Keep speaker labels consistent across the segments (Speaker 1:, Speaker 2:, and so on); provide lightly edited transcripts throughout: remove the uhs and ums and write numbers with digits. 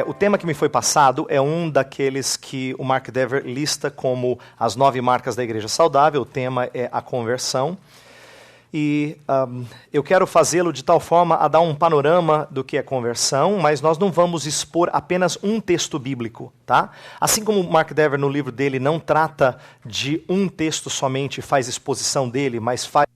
Speaker 1: O tema que me foi passado é um daqueles que o Mark Dever lista como as 9 marcas da igreja saudável. O tema é a conversão. E eu quero fazê-lo de tal forma a dar um panorama do que é conversão, mas nós não vamos expor apenas um texto bíblico, tá? Assim como o Mark Dever no livro dele não trata de um texto somente, faz exposição dele, mas faz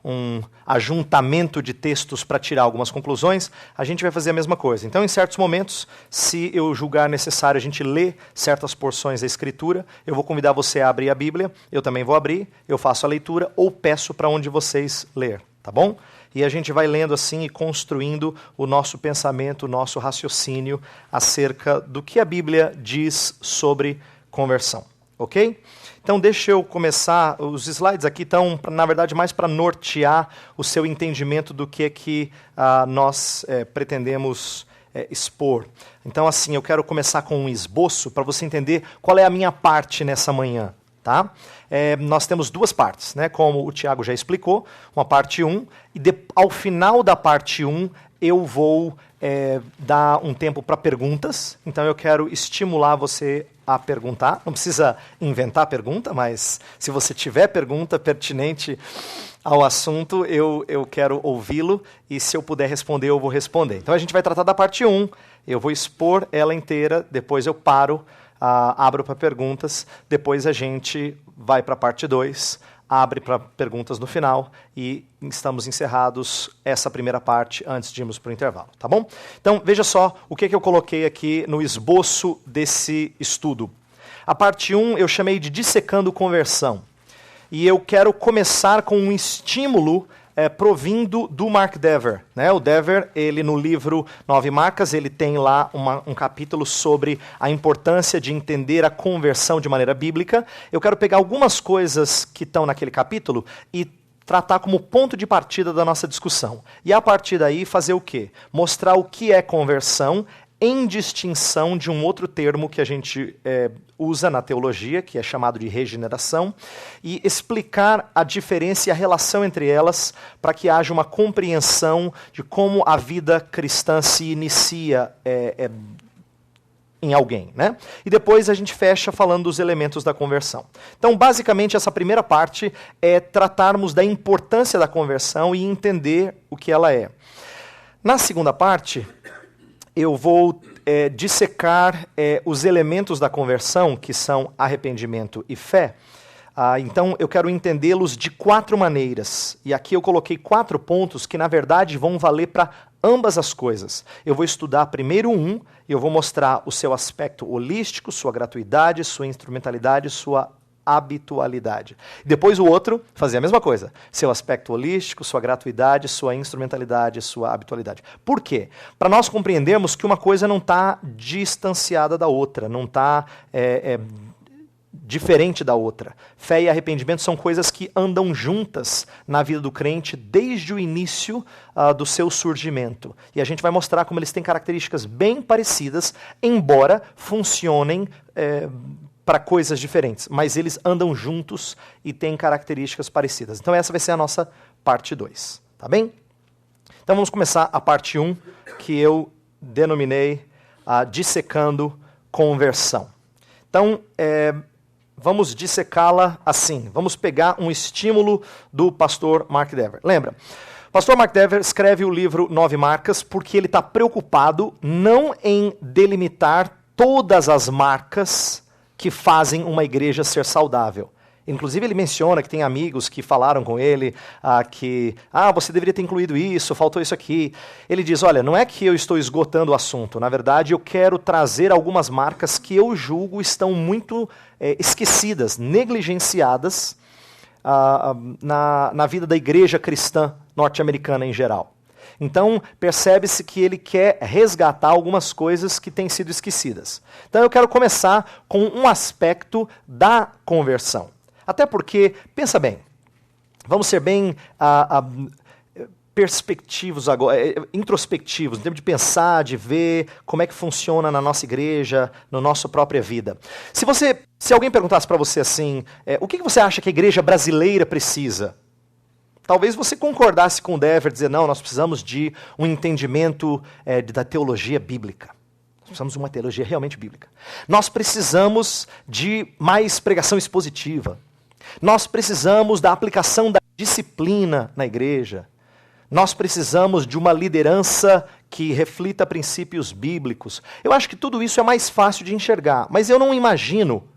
Speaker 1: um ajuntamento de textos para tirar algumas conclusões, a gente vai fazer a mesma coisa. Então, em certos momentos, se eu julgar necessário a gente ler certas porções da Escritura, eu vou convidar você a abrir a Bíblia, eu também vou abrir, eu faço a leitura ou peço para onde vocês ler, tá bom? E a gente vai lendo assim e construindo o nosso pensamento, o nosso raciocínio acerca do que a Bíblia diz sobre conversão, ok? Então deixa eu começar, os slides aqui estão, na verdade, mais para nortear o seu entendimento do que nós pretendemos expor. Então assim, eu quero começar com um esboço para você entender qual é a minha parte nessa manhã. Tá? Nós temos 2 partes, né? Como o Tiago já explicou, uma parte 1, e ao final da parte 1 eu vou dar um tempo para perguntas, então eu quero estimular você a perguntar. Não precisa inventar a pergunta, mas se você tiver pergunta pertinente ao assunto, eu quero ouvi-lo, e se eu puder responder, eu vou responder. Então a gente vai tratar da parte 1, eu vou expor ela inteira, depois eu paro, abro para perguntas, depois a gente vai para a parte 2, abre para perguntas no final e estamos encerrados essa primeira parte antes de irmos para o intervalo, tá bom? Então veja só o que eu coloquei aqui no esboço desse estudo. A parte 1 eu chamei de Dissecando Conversão, e eu quero começar com um estímulo provindo do Mark Dever, né? O Dever, ele no livro 9 Marcas, ele tem lá um capítulo sobre a importância de entender a conversão de maneira bíblica. Eu quero pegar algumas coisas que estão naquele capítulo e tratar como ponto de partida da nossa discussão. E a partir daí fazer o quê? Mostrar o que é conversão em distinção de um outro termo que a gente usa na teologia, que é chamado de regeneração, e explicar a diferença e a relação entre elas para que haja uma compreensão de como a vida cristã se inicia em alguém, né? E depois a gente fecha falando dos elementos da conversão. Então, basicamente, essa primeira parte é tratarmos da importância da conversão e entender o que ela é. Na segunda parte, eu vou dissecar os elementos da conversão, que são arrependimento e fé. Então, eu quero entendê-los de 4 maneiras. E aqui eu coloquei 4 pontos que, na verdade, vão valer para ambas as coisas. Eu vou estudar primeiro um, e eu vou mostrar o seu aspecto holístico, sua gratuidade, sua instrumentalidade, sua habitualidade. Depois o outro, fazer a mesma coisa. Seu aspecto holístico, sua gratuidade, sua instrumentalidade, sua habitualidade. Por quê? Para nós compreendermos que uma coisa não está distanciada da outra, não está diferente da outra. Fé e arrependimento são coisas que andam juntas na vida do crente desde o início do seu surgimento. E a gente vai mostrar como eles têm características bem parecidas, embora funcionem para coisas diferentes, mas eles andam juntos e têm características parecidas. Então essa vai ser a nossa parte 2, tá bem? Então vamos começar a parte 1, que eu denominei Dissecando Conversão. Então, vamos dissecá-la assim, vamos pegar um estímulo do pastor Mark Dever. Lembra, o pastor Mark Dever escreve o livro 9 Marcas porque ele está preocupado não em delimitar todas as marcas que fazem uma igreja ser saudável. Inclusive ele menciona que tem amigos que falaram com ele que você deveria ter incluído isso, faltou isso aqui. Ele diz, olha, não é que eu estou esgotando o assunto, na verdade eu quero trazer algumas marcas que eu julgo estão muito esquecidas, negligenciadas na vida da igreja cristã norte-americana em geral. Então, percebe-se que ele quer resgatar algumas coisas que têm sido esquecidas. Então, eu quero começar com um aspecto da conversão. Até porque, pensa bem, vamos ser bem perspectivos agora, introspectivos, no tempo de pensar, de ver como é que funciona na nossa igreja, na nossa própria vida. Se alguém perguntasse para você assim, o que você acha que a igreja brasileira precisa? Talvez você concordasse com o Dever, dizer, não, nós precisamos de um entendimento da teologia bíblica. Nós precisamos de uma teologia realmente bíblica. Nós precisamos de mais pregação expositiva. Nós precisamos da aplicação da disciplina na igreja. Nós precisamos de uma liderança que reflita princípios bíblicos. Eu acho que tudo isso é mais fácil de enxergar, mas eu não imagino,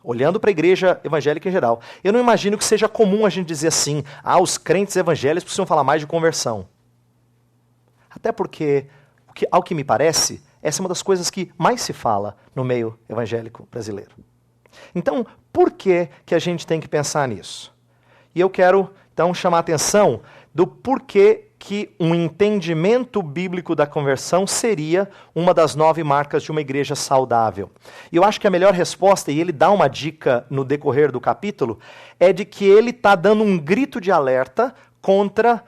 Speaker 1: olhando para a igreja evangélica em geral, eu não imagino que seja comum a gente dizer assim, os crentes evangélicos precisam falar mais de conversão. Até porque, ao que me parece, essa é uma das coisas que mais se fala no meio evangélico brasileiro. Então, por que a gente tem que pensar nisso? E eu quero, então, chamar a atenção do porquê que um entendimento bíblico da conversão seria uma das 9 marcas de uma igreja saudável. E eu acho que a melhor resposta, e ele dá uma dica no decorrer do capítulo, é de que ele está dando um grito de alerta contra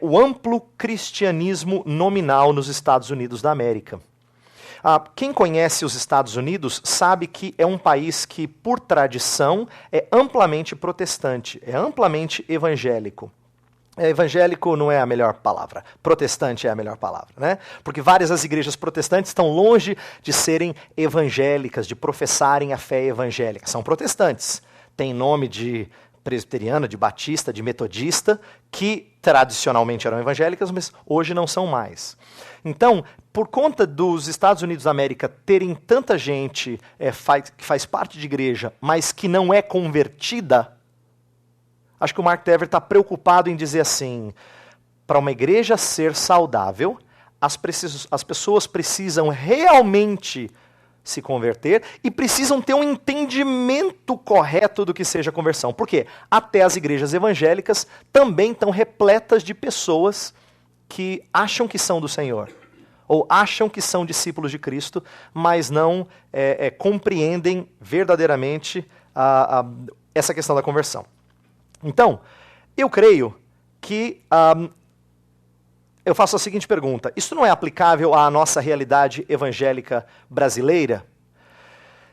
Speaker 1: o amplo cristianismo nominal nos Estados Unidos da América. Quem conhece os Estados Unidos sabe que é um país que, por tradição, é amplamente protestante, é amplamente evangélico. Evangélico não é a melhor palavra, protestante é a melhor palavra, né? Porque várias das igrejas protestantes estão longe de serem evangélicas, de professarem a fé evangélica. São protestantes, têm nome de presbiteriana, de batista, de metodista, que tradicionalmente eram evangélicas, mas hoje não são mais. Então, por conta dos Estados Unidos da América terem tanta gente que faz parte de igreja, mas que não é convertida, acho que o Mark Dever está preocupado em dizer assim, para uma igreja ser saudável, as pessoas precisam realmente se converter e precisam ter um entendimento correto do que seja conversão. Por quê? Até as igrejas evangélicas também estão repletas de pessoas que acham que são do Senhor, ou acham que são discípulos de Cristo, mas não compreendem verdadeiramente essa questão da conversão. Então, eu creio que eu faço a seguinte pergunta: isso não é aplicável à nossa realidade evangélica brasileira?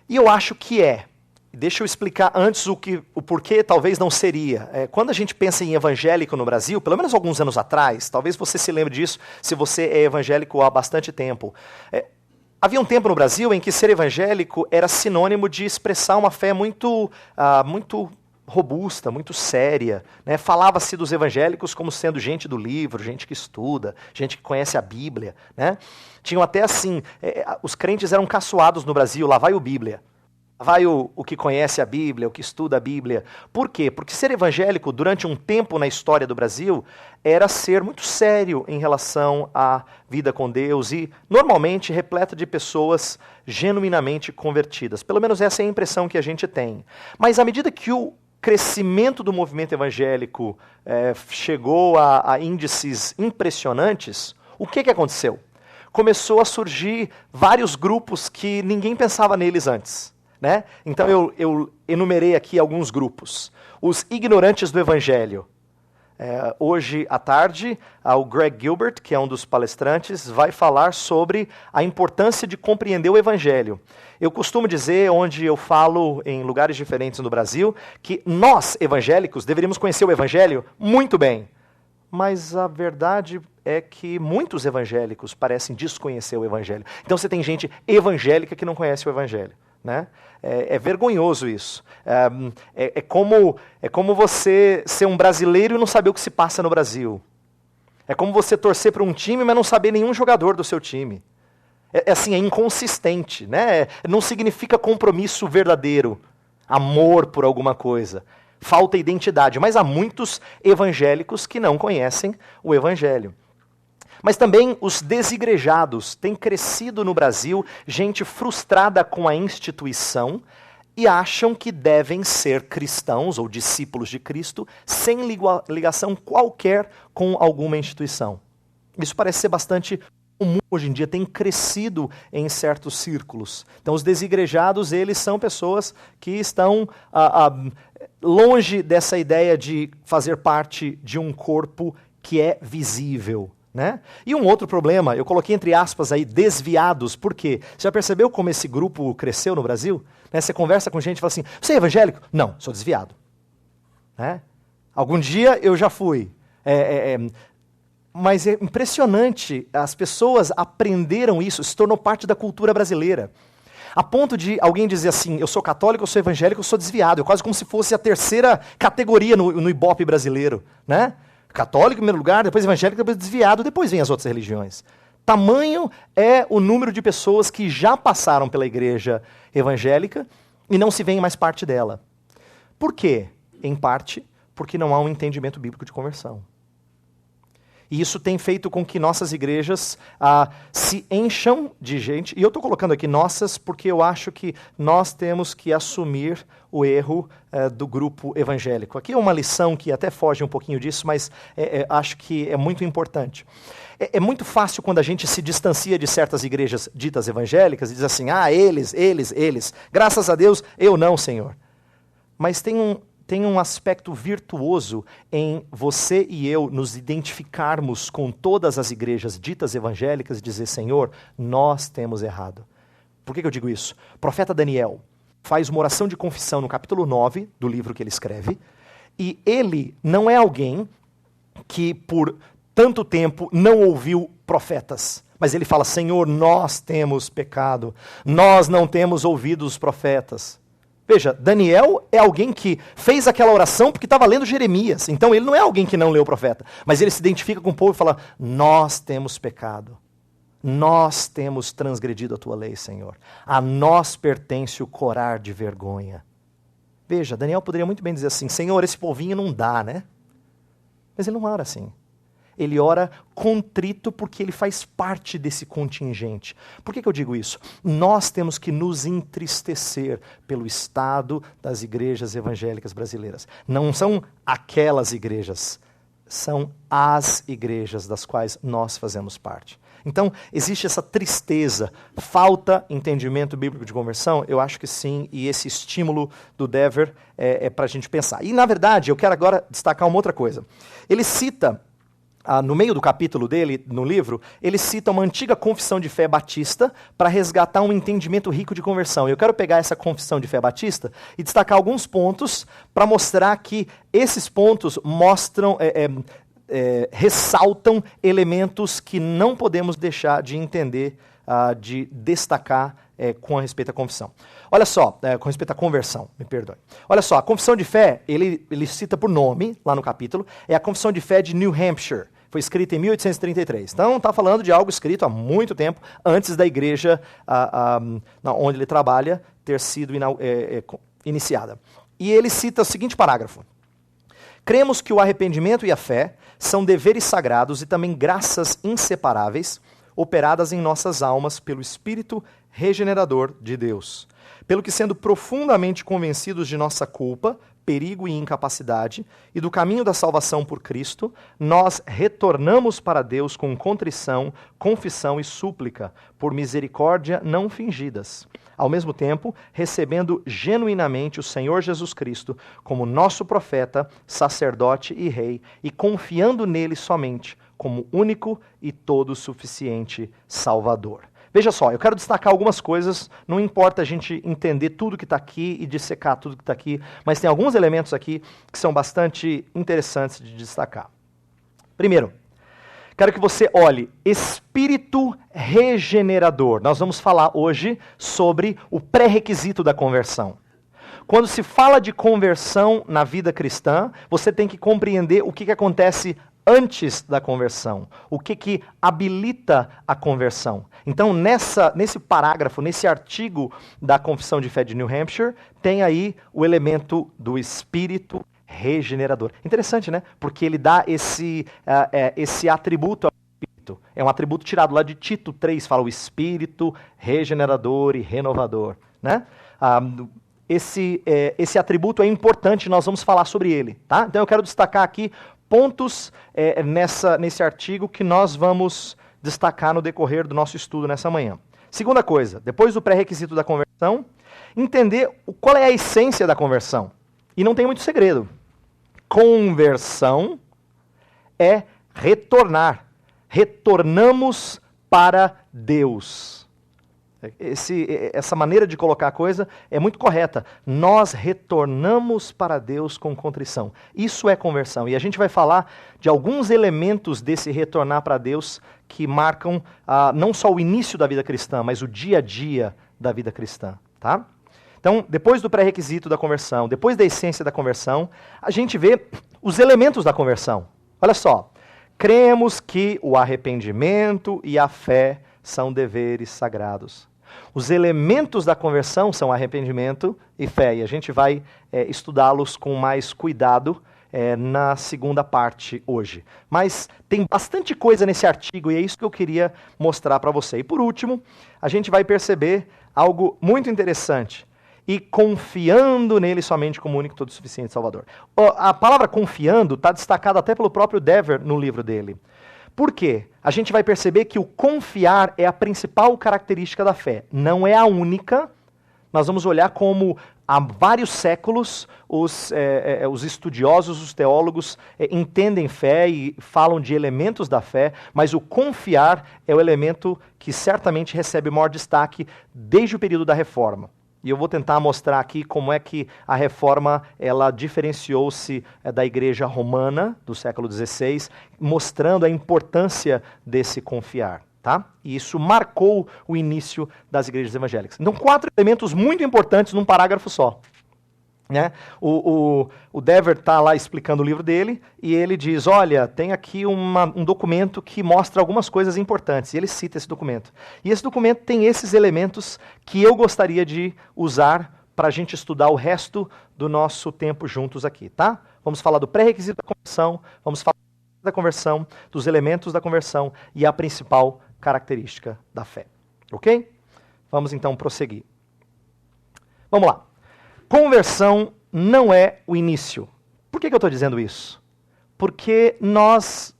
Speaker 1: E eu acho que é. Deixa eu explicar antes o porquê talvez não seria. Quando a gente pensa em evangélico no Brasil, pelo menos alguns anos atrás, talvez você se lembre disso se você é evangélico há bastante tempo. Havia um tempo no Brasil em que ser evangélico era sinônimo de expressar uma fé muito robusta, muito séria, né? Falava-se dos evangélicos como sendo gente do livro, gente que estuda, gente que conhece a Bíblia, né? Tinham até assim, os crentes eram caçoados no Brasil, lá vai o Bíblia. Lá vai o que conhece a Bíblia, o que estuda a Bíblia. Por quê? Porque ser evangélico, durante um tempo na história do Brasil, era ser muito sério em relação à vida com Deus e, normalmente, repleto de pessoas genuinamente convertidas. Pelo menos essa é a impressão que a gente tem. Mas à medida que o crescimento do movimento evangélico chegou a índices impressionantes, o que aconteceu? Começou a surgir vários grupos que ninguém pensava neles antes, né? Então eu enumerei aqui alguns grupos. Os ignorantes do evangelho. Hoje à tarde, o Greg Gilbert, que é um dos palestrantes, vai falar sobre a importância de compreender o evangelho. Eu costumo dizer, onde eu falo em lugares diferentes no Brasil, que nós, evangélicos, deveríamos conhecer o evangelho muito bem. Mas a verdade é que muitos evangélicos parecem desconhecer o evangelho. Então você tem gente evangélica que não conhece o evangelho, né? É vergonhoso isso. É como você ser um brasileiro e não saber o que se passa no Brasil. É como você torcer para um time, mas não saber nenhum jogador do seu time. É inconsistente, né? Não significa compromisso verdadeiro, amor por alguma coisa. Falta identidade. Mas há muitos evangélicos que não conhecem o evangelho. Mas também os desigrejados. Tem crescido no Brasil gente frustrada com a instituição e acham que devem ser cristãos ou discípulos de Cristo sem ligação qualquer com alguma instituição. Isso parece ser bastante comum hoje em dia, tem crescido em certos círculos. Então os desigrejados, eles são pessoas que estão longe dessa ideia de fazer parte de um corpo que é visível, né? E um outro problema, eu coloquei entre aspas aí, desviados, por quê? Você já percebeu como esse grupo cresceu no Brasil? Né? Você conversa com gente e fala assim, você é evangélico? Não, sou desviado. Né? Algum dia eu já fui. Mas é impressionante, as pessoas aprenderam isso, se tornou parte da cultura brasileira. A ponto de alguém dizer assim, eu sou católico, eu sou evangélico, eu sou desviado. É quase como se fosse a terceira categoria no Ibope brasileiro, né? Católico em primeiro lugar, depois evangélico, depois desviado, depois vem as outras religiões. Tamanho é o número de pessoas que já passaram pela igreja evangélica e não se veem mais parte dela. Por quê? Em parte, porque não há um entendimento bíblico de conversão. E isso tem feito com que nossas igrejas se encham de gente. E eu estou colocando aqui nossas porque eu acho que nós temos que assumir o erro do grupo evangélico. Aqui é uma lição que até foge um pouquinho disso, mas acho que é muito importante. É muito fácil quando a gente se distancia de certas igrejas ditas evangélicas e diz assim, eles. Graças a Deus, eu não, Senhor. Mas tem um aspecto virtuoso em você e eu nos identificarmos com todas as igrejas ditas evangélicas e dizer, Senhor, nós temos errado. Por que eu digo isso? O profeta Daniel faz uma oração de confissão no capítulo 9 do livro que ele escreve, e ele não é alguém que por tanto tempo não ouviu profetas. Mas ele fala, Senhor, nós temos pecado, nós não temos ouvido os profetas. Veja, Daniel é alguém que fez aquela oração porque estava lendo Jeremias. Então ele não é alguém que não leu o profeta. Mas ele se identifica com o povo e fala, nós temos pecado. Nós temos transgredido a tua lei, Senhor. A nós pertence o corar de vergonha. Veja, Daniel poderia muito bem dizer assim, Senhor, esse povinho não dá, né? Mas ele não ora assim. Ele ora contrito porque ele faz parte desse contingente. Por que eu digo isso? Nós temos que nos entristecer pelo estado das igrejas evangélicas brasileiras. Não são aquelas igrejas, são as igrejas das quais nós fazemos parte. Então, existe essa tristeza, falta entendimento bíblico de conversão? Eu acho que sim, e esse estímulo do Dever é para a gente pensar. E, na verdade, eu quero agora destacar uma outra coisa. Ele cita... no meio do capítulo dele, no livro, ele cita uma antiga confissão de fé batista para resgatar um entendimento rico de conversão. Eu quero pegar essa confissão de fé batista e destacar alguns pontos para mostrar que esses pontos mostram, ressaltam elementos que não podemos deixar de entender, de destacar com respeito à confissão. Olha só, com respeito à conversão, me perdoe. Olha só, a confissão de fé, ele cita por nome, lá no capítulo, é a confissão de fé de New Hampshire. Foi escrita em 1833. Então, está falando de algo escrito há muito tempo, antes da igreja onde ele trabalha ter sido iniciada. E ele cita o seguinte parágrafo. Cremos que o arrependimento e a fé são deveres sagrados e também graças inseparáveis, operadas em nossas almas pelo Espírito regenerador de Deus. Pelo que, sendo profundamente convencidos de nossa culpa, perigo e incapacidade, e do caminho da salvação por Cristo, nós retornamos para Deus com contrição, confissão e súplica, por misericórdia não fingidas. Ao mesmo tempo, recebendo genuinamente o Senhor Jesus Cristo como nosso profeta, sacerdote e rei, e confiando nele somente, como único e todo suficiente Salvador. Veja só, eu quero destacar algumas coisas, não importa a gente entender tudo que está aqui e dissecar tudo que está aqui, mas tem alguns elementos aqui que são bastante interessantes de destacar. Primeiro, quero que você olhe espírito regenerador. Nós vamos falar hoje sobre o pré-requisito da conversão. Quando se fala de conversão na vida cristã, você tem que compreender o que acontece antes da conversão, o que habilita a conversão. Então, nesse parágrafo, nesse artigo da Confissão de Fé de New Hampshire, tem aí o elemento do Espírito regenerador. Interessante, né? Porque ele dá esse atributo ao Espírito. É um atributo tirado lá de Tito 3, fala o Espírito regenerador e renovador, né? Esse atributo é importante, nós vamos falar sobre ele, tá? Então eu quero destacar aqui pontos nesse artigo que nós vamos destacar no decorrer do nosso estudo nessa manhã. Segunda coisa, depois do pré-requisito da conversão, entender qual é a essência da conversão. E não tem muito segredo. Conversão é retornar. Retornamos para Deus. Essa maneira de colocar a coisa é muito correta. Nós retornamos para Deus com contrição. Isso é conversão. E a gente vai falar de alguns elementos desse retornar para Deus que marcam não só o início da vida cristã, mas o dia a dia da vida cristã. Tá? Então, depois do pré-requisito da conversão, depois da essência da conversão, a gente vê os elementos da conversão. Olha só. Cremos que o arrependimento e a fé são deveres sagrados. Os elementos da conversão são arrependimento e fé, e a gente vai estudá-los com mais cuidado na segunda parte hoje. Mas tem bastante coisa nesse artigo e é isso que eu queria mostrar para você. E por último, a gente vai perceber algo muito interessante. E confiando nele somente como único, todo suficiente Salvador. A palavra confiando está destacada até pelo próprio Dever no livro dele. Por quê? A gente vai perceber que o confiar é a principal característica da fé. Não é a única. Nós vamos olhar como há vários séculos os estudiosos, os teólogos entendem fé e falam de elementos da fé, mas o confiar é o elemento que certamente recebe maior destaque desde o período da Reforma. E eu vou tentar mostrar aqui como é que a Reforma ela diferenciou-se da Igreja Romana do século XVI, mostrando a importância desse confiar. Tá? E isso marcou o início das igrejas evangélicas. Então, 4 elementos muito importantes num parágrafo só. Né? O Dever está lá explicando o livro dele e ele diz, olha, tem aqui um documento que mostra algumas coisas importantes. E ele cita esse documento. E esse documento tem esses elementos que eu gostaria de usar para a gente estudar o resto do nosso tempo juntos aqui. Tá? Vamos falar do pré-requisito da conversão, vamos falar da conversão, dos elementos da conversão e a principal característica da fé. Ok? Vamos então prosseguir. Vamos lá. Conversão não é o início. Por que eu estou dizendo isso? Porque nós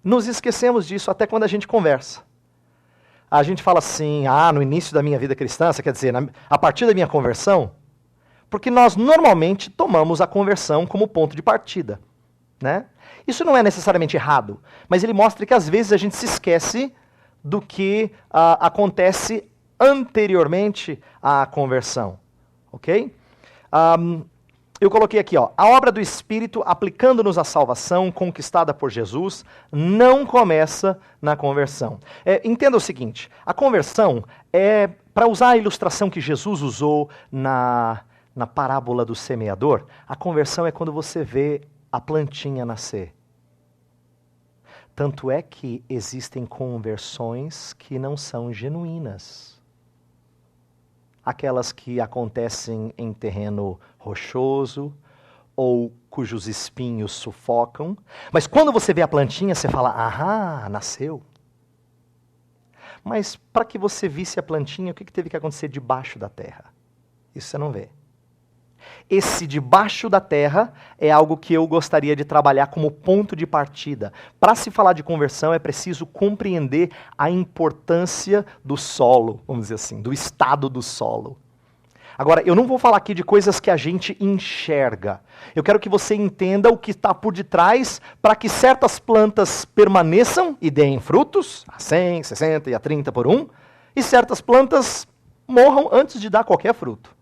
Speaker 1: nos esquecemos disso até quando a gente conversa. A gente fala assim, no início da minha vida cristã, quer dizer, a partir da minha conversão, porque nós normalmente tomamos a conversão como ponto de partida. Né? Isso não é necessariamente errado, mas ele mostra que às vezes a gente se esquece do que acontece anteriormente à conversão. Ok? Eu coloquei aqui, a obra do Espírito aplicando-nos à salvação conquistada por Jesus não começa na conversão. Entenda o seguinte, a conversão é, para usar a ilustração que Jesus usou na parábola do semeador, a conversão é quando você vê a plantinha nascer. Tanto é que existem conversões que não são genuínas. Aquelas que acontecem em terreno rochoso ou cujos espinhos sufocam. Mas quando você vê a plantinha, você fala, nasceu. Mas para que você visse a plantinha, o que teve que acontecer debaixo da terra? Isso você não vê. Esse debaixo da terra é algo que eu gostaria de trabalhar como ponto de partida. Para se falar de conversão é preciso compreender a importância do solo, vamos dizer assim, do estado do solo. Agora, eu não vou falar aqui de coisas que a gente enxerga. Eu quero que você entenda o que está por detrás para que certas plantas permaneçam e deem frutos, a 100, 60 e a 30 por 1, e certas plantas morram antes de dar qualquer fruto.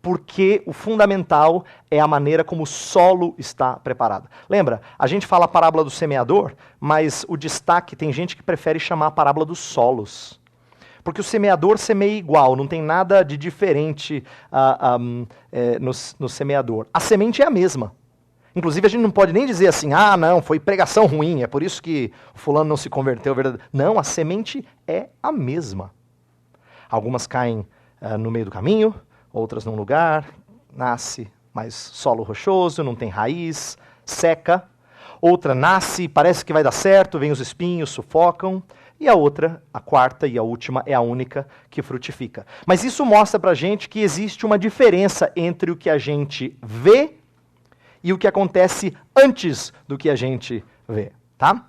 Speaker 1: Porque o fundamental é a maneira como o solo está preparado. Lembra, a gente fala a parábola do semeador, mas o destaque, tem gente que prefere chamar a parábola dos solos. Porque o semeador semeia igual, não tem nada de diferente no semeador. A semente é a mesma. Inclusive a gente não pode nem dizer assim, não, foi pregação ruim, é por isso que o fulano não se converteu. Não, a semente é a mesma. Algumas caem no meio do caminho, outras num lugar, nasce mais solo rochoso, não tem raiz, seca. Outra nasce, parece que vai dar certo, vem os espinhos, sufocam. E a outra, a quarta e a última, é a única que frutifica. Mas isso mostra pra gente que existe uma diferença entre o que a gente vê e o que acontece antes do que a gente vê, tá?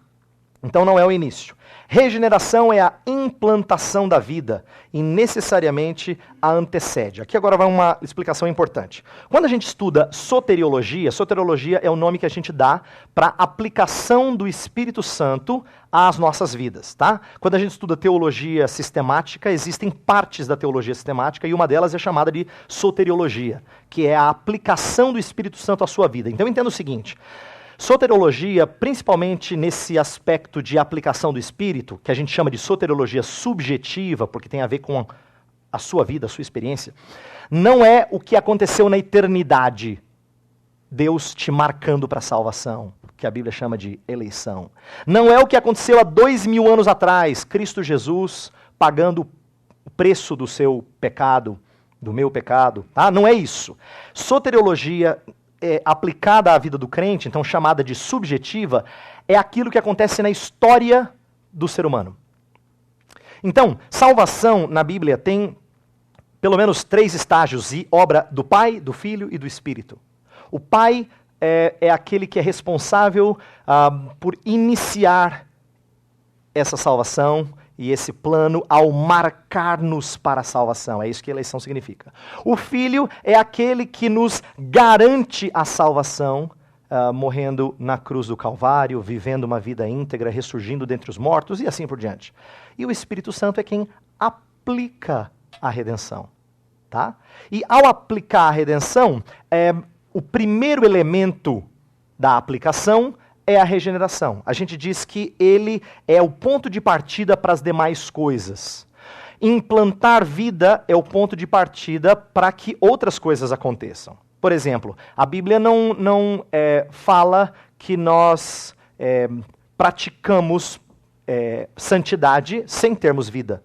Speaker 1: Então não é o início. Regeneração é a implantação da vida e necessariamente a antecede. Aqui agora vai uma explicação importante. Quando a gente estuda soteriologia, soteriologia é o nome que a gente dá para a aplicação do Espírito Santo às nossas vidas, tá? Quando a gente estuda teologia sistemática, existem partes da teologia sistemática e uma delas é chamada de soteriologia, que é a aplicação do Espírito Santo à sua vida. Então entenda o seguinte: soteriologia, principalmente nesse aspecto de aplicação do Espírito, que a gente chama de soteriologia subjetiva, porque tem a ver com a sua vida, a sua experiência, não é o que aconteceu na eternidade, Deus te marcando para a salvação, que a Bíblia chama de eleição. Não é o que aconteceu há 2000 anos atrás, Cristo Jesus pagando o preço do seu pecado, do meu pecado, tá? Não é isso. Soteriologia aplicada à vida do crente, então chamada de subjetiva, é aquilo que acontece na história do ser humano. Então, salvação na Bíblia tem pelo menos 3 estágios e obra do Pai, do Filho e do Espírito. O Pai é aquele que é responsável por iniciar essa salvação e esse plano ao marcar-nos para a salvação. É isso que eleição significa. O Filho é aquele que nos garante a salvação, morrendo na cruz do Calvário, vivendo uma vida íntegra, ressurgindo dentre os mortos e assim por diante. E o Espírito Santo é quem aplica a redenção. Tá? E ao aplicar a redenção, o primeiro elemento da aplicação é a regeneração. A gente diz que ele é o ponto de partida para as demais coisas. Implantar vida é o ponto de partida para que outras coisas aconteçam. Por exemplo, a Bíblia não fala que nós praticamos santidade sem termos vida.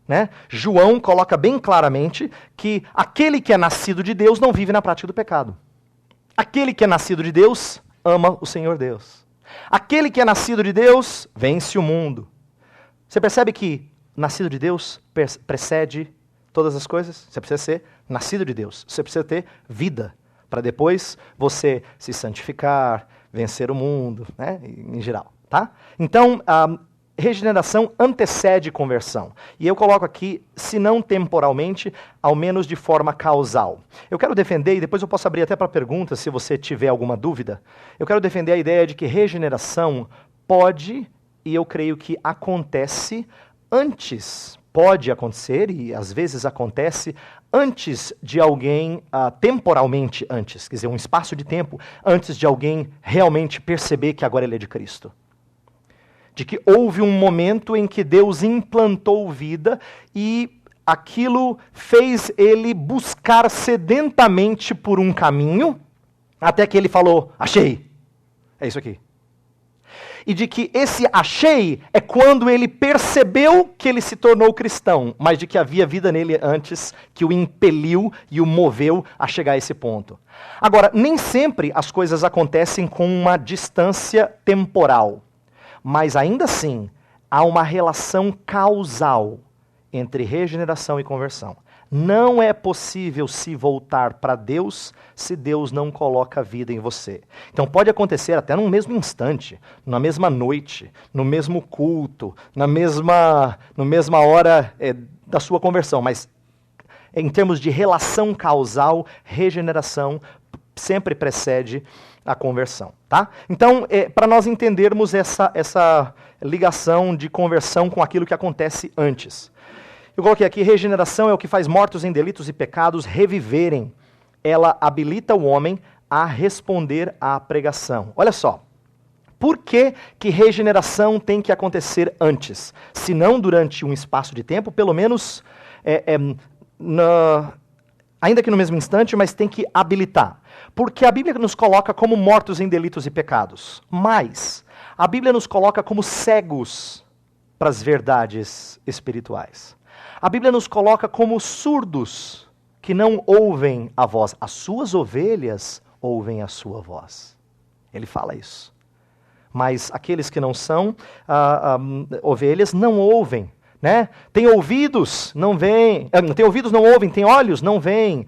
Speaker 1: Né? João coloca bem claramente que aquele que é nascido de Deus não vive na prática do pecado. Aquele que é nascido de Deus ama o Senhor Deus. Aquele que é nascido de Deus vence o mundo. Você percebe que nascido de Deus precede todas as coisas? Você precisa ser nascido de Deus. Você precisa ter vida para depois você se santificar, vencer o mundo, né? Em geral. Tá? Então, regeneração antecede conversão. E eu coloco aqui, se não temporalmente, ao menos de forma causal. Eu quero defender, e depois eu posso abrir até para perguntas, se você tiver alguma dúvida, eu quero defender a ideia de que regeneração pode, e eu creio que acontece antes, pode acontecer, e às vezes acontece, antes de alguém, temporalmente antes, quer dizer, um espaço de tempo, antes de alguém realmente perceber que agora ele é de Cristo. De que houve um momento em que Deus implantou vida e aquilo fez ele buscar sedentamente por um caminho, até que ele falou, achei. É isso aqui. E de que esse achei é quando ele percebeu que ele se tornou cristão, mas de que havia vida nele antes que o impeliu e o moveu a chegar a esse ponto. Agora, nem sempre as coisas acontecem com uma distância temporal. Mas ainda assim, há uma relação causal entre regeneração e conversão. Não é possível se voltar para Deus se Deus não coloca vida em você. Então pode acontecer até no mesmo instante, na mesma noite, no mesmo culto, na mesma hora da sua conversão. Mas em termos de relação causal, regeneração sempre precede a conversão, tá? Então, para nós entendermos essa ligação de conversão com aquilo que acontece antes. Eu coloquei aqui, regeneração é o que faz mortos em delitos e pecados reviverem. Ela habilita o homem a responder à pregação. Olha só, por que regeneração tem que acontecer antes? Se não durante um espaço de tempo, pelo menos, ainda que no mesmo instante, mas tem que habilitar. Porque a Bíblia nos coloca como mortos em delitos e pecados, mas a Bíblia nos coloca como cegos para as verdades espirituais. A Bíblia nos coloca como surdos que não ouvem a voz. As suas ovelhas ouvem a sua voz. Ele fala isso. Mas aqueles que não são ovelhas não ouvem. Né? Tem ouvidos, não veem. Tem ouvidos, não ouvem. Tem olhos, não veem.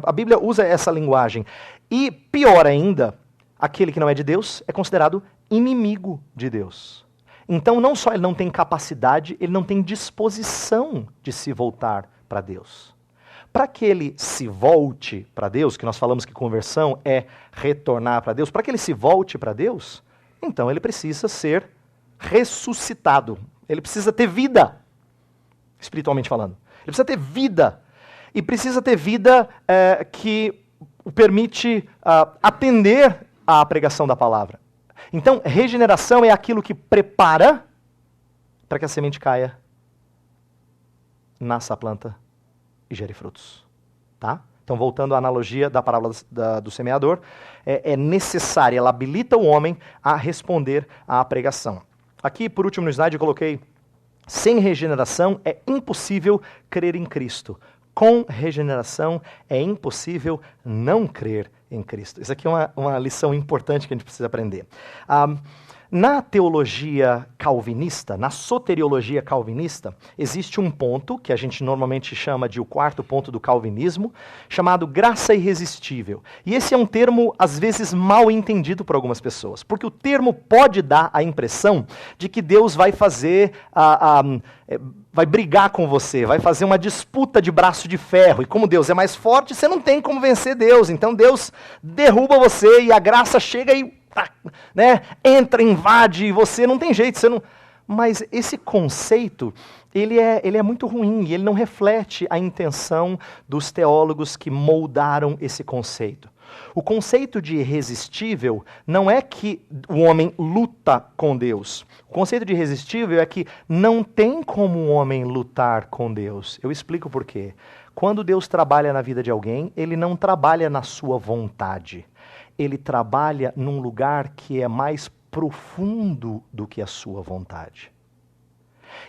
Speaker 1: A Bíblia usa essa linguagem. E pior ainda, aquele que não é de Deus é considerado inimigo de Deus. Então não só ele não tem capacidade, ele não tem disposição de se voltar para Deus. Para que ele se volte para Deus, que nós falamos que conversão é retornar para Deus, para que ele se volte para Deus, então ele precisa ser ressuscitado. Ele precisa ter vida, espiritualmente falando. Ele precisa ter vida. E precisa ter vida que o permite atender à pregação da palavra. Então, regeneração é aquilo que prepara para que a semente caia, nasça a planta e gere frutos. Tá? Então, voltando à analogia da parábola do semeador, é necessária, ela habilita o homem a responder à pregação. Aqui, por último no slide, eu coloquei: sem regeneração é impossível crer em Cristo. Com regeneração é impossível não crer em Cristo. Isso aqui é uma lição importante que a gente precisa aprender. Na teologia calvinista, na soteriologia calvinista, existe um ponto que a gente normalmente chama de o quarto ponto do calvinismo, chamado graça irresistível. E esse é um termo, às vezes, mal entendido por algumas pessoas, porque o termo pode dar a impressão de que Deus vai fazer, vai brigar com você, vai fazer uma disputa de braço de ferro, e como Deus é mais forte, você não tem como vencer Deus, então Deus derruba você e a graça chega e entra, invade, e você não tem jeito, você não... Mas esse conceito, ele é muito ruim, e ele não reflete a intenção dos teólogos que moldaram esse conceito. O conceito de irresistível não é que o homem luta com Deus. O conceito de irresistível é que não tem como um homem lutar com Deus. Eu explico por quê. Quando Deus trabalha na vida de alguém, ele não trabalha na sua vontade. Ele trabalha num lugar que é mais profundo do que a sua vontade.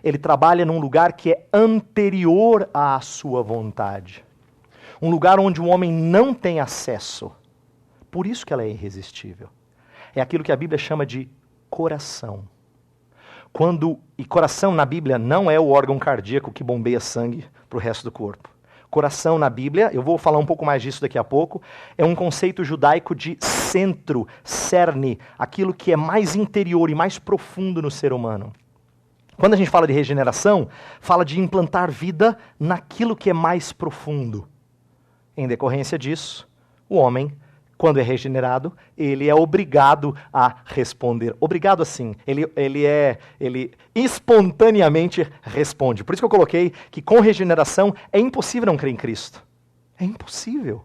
Speaker 1: Ele trabalha num lugar que é anterior à sua vontade. Um lugar onde o homem não tem acesso. Por isso que ela é irresistível. É aquilo que a Bíblia chama de coração. E coração na Bíblia não é o órgão cardíaco que bombeia sangue para o resto do corpo. Coração na Bíblia, eu vou falar um pouco mais disso daqui a pouco, é um conceito judaico de centro, cerne, aquilo que é mais interior e mais profundo no ser humano. Quando a gente fala de regeneração, fala de implantar vida naquilo que é mais profundo. Em decorrência disso, o homem, quando é regenerado, ele é obrigado a responder. Obrigado assim, ele espontaneamente responde. Por isso que eu coloquei que com regeneração é impossível não crer em Cristo. É impossível.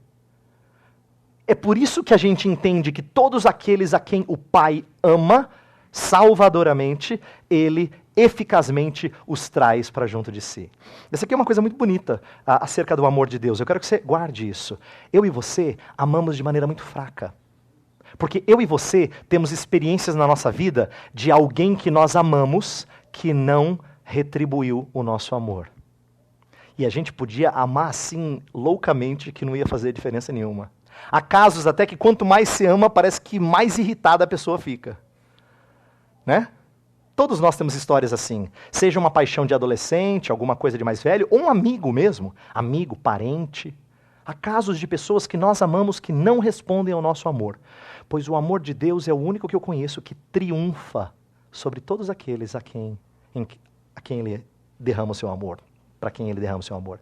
Speaker 1: É por isso que a gente entende que todos aqueles a quem o Pai ama, salvadoramente, ele eficazmente os traz para junto de si. Essa aqui é uma coisa muito bonita acerca do amor de Deus. Eu quero que você guarde isso. Eu e você amamos de maneira muito fraca. Porque eu e você temos experiências na nossa vida de alguém que nós amamos que não retribuiu o nosso amor. E a gente podia amar assim loucamente que não ia fazer diferença nenhuma. Há casos até que quanto mais se ama, parece que mais irritada a pessoa fica. Né? Todos nós temos histórias assim, seja uma paixão de adolescente, alguma coisa de mais velho, ou um amigo mesmo, amigo, parente. Há casos de pessoas que nós amamos que não respondem ao nosso amor, pois o amor de Deus é o único que eu conheço que triunfa sobre todos aqueles a quem Ele derrama o seu amor, para quem Ele derrama o seu amor.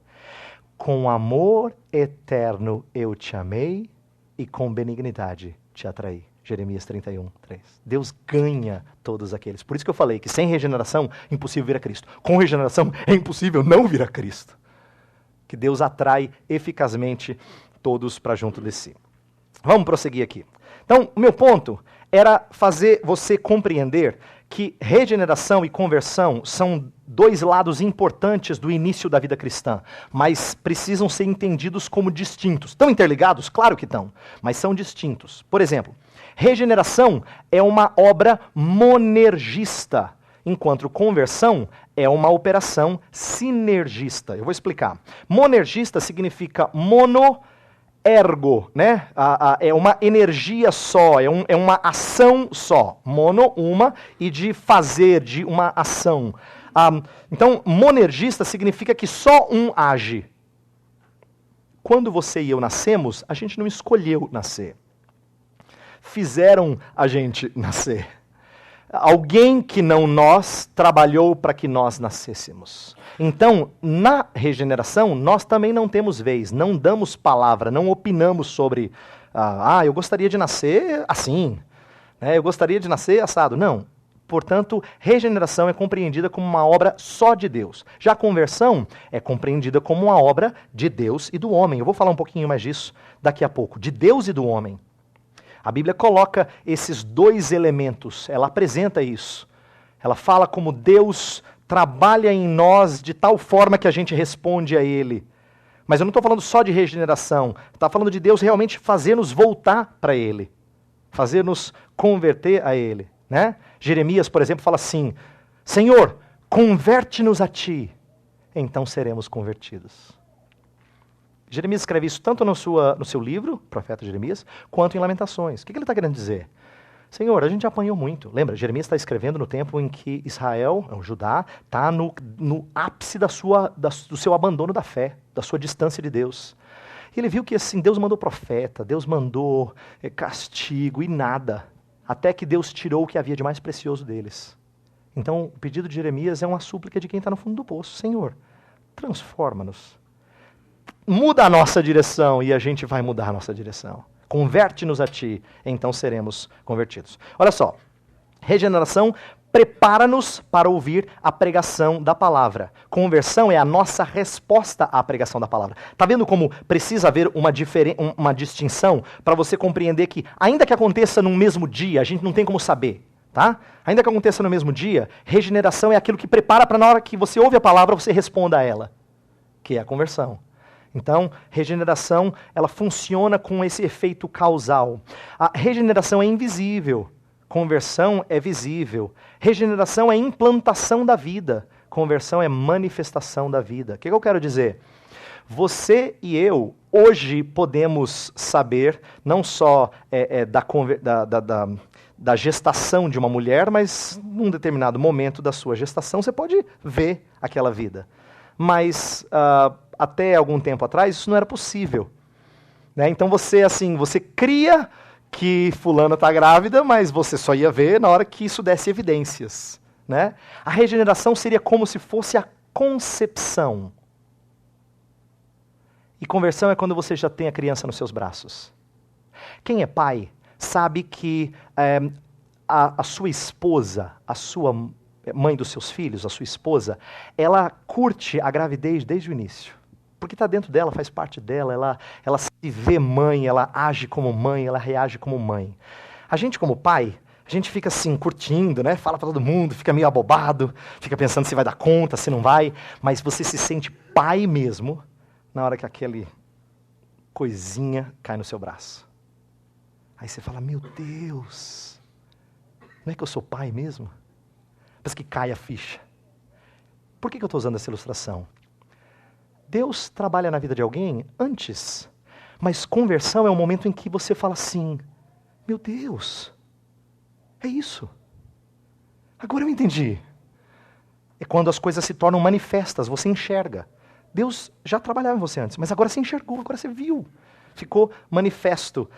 Speaker 1: Com amor eterno eu te amei e com benignidade te atraí. Jeremias 31, 3. Deus ganha todos aqueles. Por isso que eu falei que sem regeneração é impossível vir a Cristo. Com regeneração é impossível não vir a Cristo. Que Deus atrai eficazmente todos para junto de si. Vamos prosseguir aqui. Então, o meu ponto era fazer você compreender que regeneração e conversão são dois lados importantes do início da vida cristã, mas precisam ser entendidos como distintos. Estão interligados? Claro que estão, mas são distintos. Por exemplo, regeneração é uma obra monergista, enquanto conversão é uma operação sinergista. Eu vou explicar. Monergista significa mono-ergo, né? É uma energia só, é uma ação só. Mono, uma, e de fazer, de uma ação. Então, monergista significa que só um age. Quando você e eu nascemos, a gente não escolheu nascer. Fizeram a gente nascer. alguém que não nós trabalhou para que nós nascêssemos. Então, na regeneração, nós também não temos vez, não damos palavra, não opinamos sobre, eu gostaria de nascer assim, né, eu gostaria de nascer assado. Não. Portanto, regeneração é compreendida como uma obra só de Deus. Já a conversão é compreendida como uma obra de Deus e do homem. Eu vou falar um pouquinho mais disso daqui a pouco, de Deus e do homem. A Bíblia coloca esses dois elementos, ela apresenta isso. Ela fala como Deus trabalha em nós de tal forma que a gente responde a Ele. Mas eu não estou falando só de regeneração, estou falando de Deus realmente fazer-nos voltar para Ele, fazer-nos converter a Ele. Né? Jeremias, por exemplo, fala assim: Senhor, converte-nos a Ti, então seremos convertidos. Jeremias escreve isso tanto no seu livro, Profeta Jeremias, quanto em Lamentações. O que ele está querendo dizer? Senhor, a gente apanhou muito. Lembra, Jeremias está escrevendo no tempo em que Israel, o Judá, está no ápice do seu abandono da fé, da sua distância de Deus. E ele viu que assim, Deus mandou profeta, Deus mandou castigo e nada. Até que Deus tirou o que havia de mais precioso deles. Então, o pedido de Jeremias é uma súplica de quem está no fundo do poço. Senhor, transforma-nos. Muda a nossa direção e a gente vai mudar a nossa direção. Converte-nos a Ti, então seremos convertidos. Olha só, regeneração prepara-nos para ouvir a pregação da palavra. Conversão é a nossa resposta à pregação da palavra. Está vendo como precisa haver uma distinção para você compreender que, ainda que aconteça no mesmo dia, a gente não tem como saber, tá? Ainda que aconteça no mesmo dia, regeneração é aquilo que prepara para na hora que você ouve a palavra, você responda a ela, que é a conversão. Então, regeneração, ela funciona com esse efeito causal. A regeneração é invisível. Conversão é visível. Regeneração é implantação da vida. Conversão é manifestação da vida. O que eu quero dizer? Você e eu, hoje, podemos saber, não só da gestação de uma mulher, mas num determinado momento da sua gestação, você pode ver aquela vida. Mas, até algum tempo atrás, isso não era possível. Né? Então, você cria que fulana está grávida, mas você só ia ver na hora que isso desse evidências. Né? A regeneração seria como se fosse a concepção. E conversão é quando você já tem a criança nos seus braços. Quem é pai sabe que a sua esposa, a sua mãe dos seus filhos, a sua esposa, ela curte a gravidez desde o início. Porque está dentro dela, faz parte dela, ela se vê mãe, ela age como mãe, ela reage como mãe. A gente como pai, a gente fica assim, curtindo, né? Fala para todo mundo, fica meio abobado, fica pensando se vai dar conta, se não vai, mas você se sente pai mesmo na hora que aquele coisinha cai no seu braço. Aí você fala, meu Deus, não é que eu sou pai mesmo? Parece que cai a ficha. Por que eu estou usando essa ilustração? Deus trabalha na vida de alguém antes, mas conversão é o momento em que você fala assim, meu Deus, é isso. Agora eu entendi. É quando as coisas se tornam manifestas, você enxerga. Deus já trabalhava em você antes, mas agora você enxergou, agora você viu. Ficou manifesto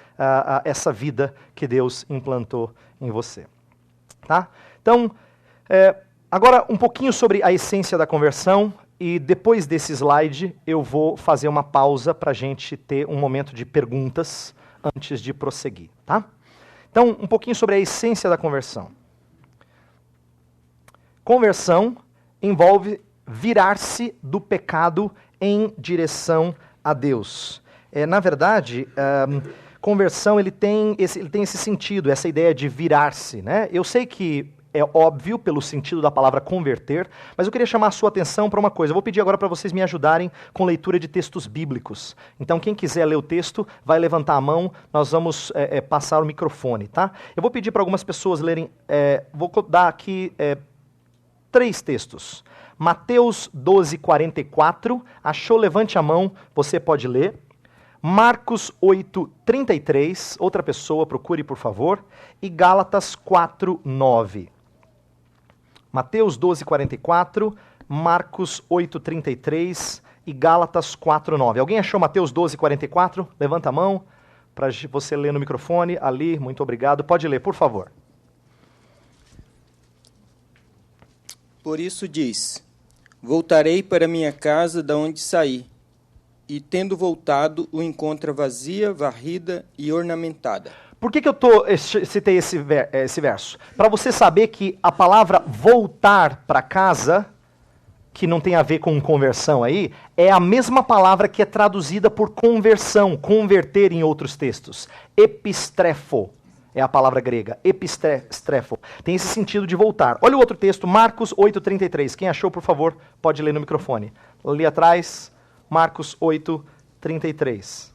Speaker 1: essa vida que Deus implantou em você. Tá? Então, agora um pouquinho sobre a essência da conversão. E depois desse slide, eu vou fazer uma pausa para a gente ter um momento de perguntas antes de prosseguir. Tá? Então, um pouquinho sobre a essência da conversão. Conversão envolve virar-se do pecado em direção a Deus. Na verdade, conversão ele tem esse sentido, essa ideia de virar-se. Né? Eu sei que é óbvio pelo sentido da palavra converter, mas eu queria chamar a sua atenção para uma coisa. Eu vou pedir agora para vocês me ajudarem com leitura de textos bíblicos. Então, quem quiser ler o texto, vai levantar a mão, nós vamos passar o microfone. Tá? Eu vou pedir para algumas pessoas lerem, vou dar aqui 3 textos. Mateus 12:44, achou, levante a mão, você pode ler. Marcos 8:33, outra pessoa, procure por favor. E Gálatas 4:9. Mateus 12:44, Marcos 8:33 e Gálatas 4:9. Alguém achou Mateus 12:44? Levanta a mão para você ler no microfone. Ali, muito obrigado. Pode ler, por favor.
Speaker 2: Por isso diz: voltarei para minha casa da onde saí, e tendo voltado, o encontra vazia, varrida e ornamentada.
Speaker 1: Por que citei esse verso? Para você saber que a palavra voltar para casa, que não tem a ver com conversão aí, é a mesma palavra que é traduzida por conversão, converter em outros textos. Epistrefo é a palavra grega, epistrefo. Tem esse sentido de voltar. Olha o outro texto, Marcos 8:33. Quem achou, por favor, pode ler no microfone. Ali atrás, Marcos 8:33.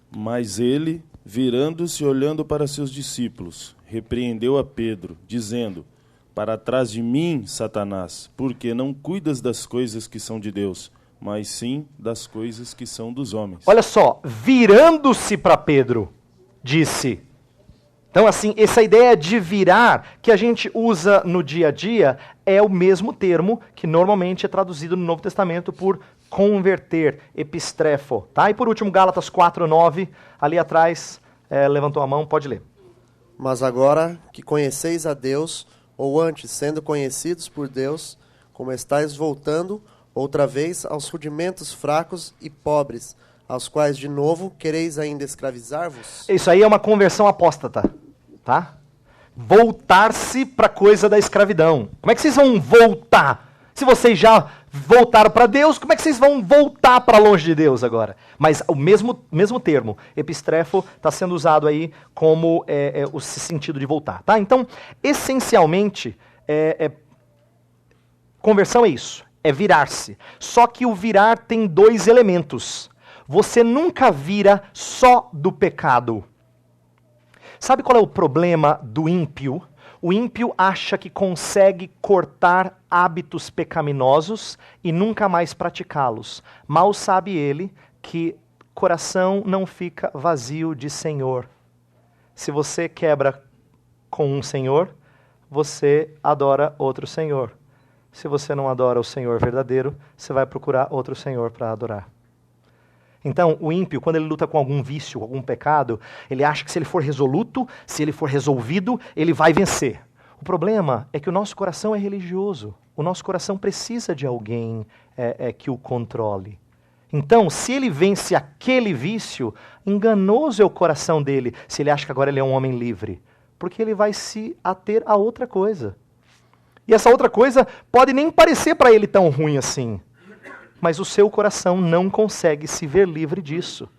Speaker 3: Mas ele, virando-se e olhando para seus discípulos, repreendeu a Pedro, dizendo: para trás de mim, Satanás, porque não cuidas das coisas que são de Deus, mas sim das coisas que são dos homens.
Speaker 1: Olha só, virando-se para Pedro, disse. Então, assim, essa ideia de virar que a gente usa no dia a dia é o mesmo termo que normalmente é traduzido no Novo Testamento por converter, epistrefo. Tá? E por último, Gálatas 4:9, ali atrás, levantou a mão, pode ler.
Speaker 4: Mas agora que conheceis a Deus, ou antes, sendo conhecidos por Deus, como estáis voltando outra vez aos rudimentos fracos e pobres, aos quais de novo quereis ainda escravizar-vos?
Speaker 1: Isso aí é uma conversão apóstata, tá? Voltar-se para a coisa da escravidão. Como é que vocês vão voltar? Se vocês já voltaram para Deus, como é que vocês vão voltar para longe de Deus agora? Mas o mesmo termo, epistrefo, está sendo usado aí como o sentido de voltar. Tá? Então, essencialmente, conversão é isso, é virar-se. Só que o virar tem dois elementos. Você nunca vira só do pecado. Sabe qual é o problema do ímpio? O ímpio acha que consegue cortar hábitos pecaminosos e nunca mais praticá-los. Mal sabe ele que coração não fica vazio de Senhor. Se você quebra com um Senhor, você adora outro Senhor. Se você não adora o Senhor verdadeiro, você vai procurar outro Senhor para adorar. Então, o ímpio, quando ele luta com algum vício, com algum pecado, ele acha que se ele for resoluto, se ele for resolvido, ele vai vencer. O problema é que o nosso coração é religioso. O nosso coração precisa de alguém que o controle. Então, se ele vence aquele vício, enganoso é o coração dele, se ele acha que agora ele é um homem livre. Porque ele vai se ater a outra coisa. E essa outra coisa pode nem parecer para ele tão ruim assim. Mas o seu coração não consegue se ver livre disso.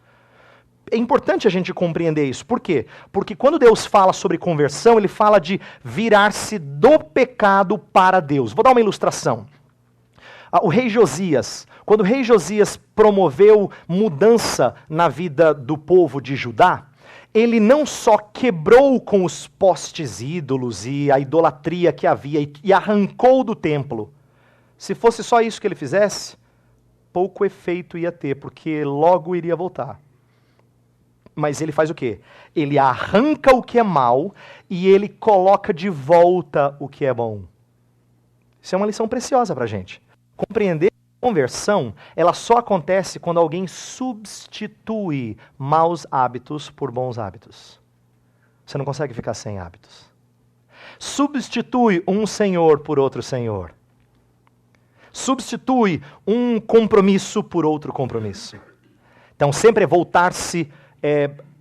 Speaker 1: É importante a gente compreender isso. Por quê? Porque quando Deus fala sobre conversão, ele fala de virar-se do pecado para Deus. Vou dar uma ilustração. O rei Josias, quando o rei Josias promoveu mudança na vida do povo de Judá, ele não só quebrou com os postes ídolos e a idolatria que havia e arrancou do templo. Se fosse só isso que ele fizesse, pouco efeito ia ter, porque logo iria voltar. Mas ele faz o quê? Ele arranca o que é mal e ele coloca de volta o que é bom. Isso é uma lição preciosa para a gente. Compreender que a conversão, ela só acontece quando alguém substitui maus hábitos por bons hábitos. Você não consegue ficar sem hábitos. Substitui um senhor por outro senhor. Substitui um compromisso por outro compromisso. Então sempre é voltar-se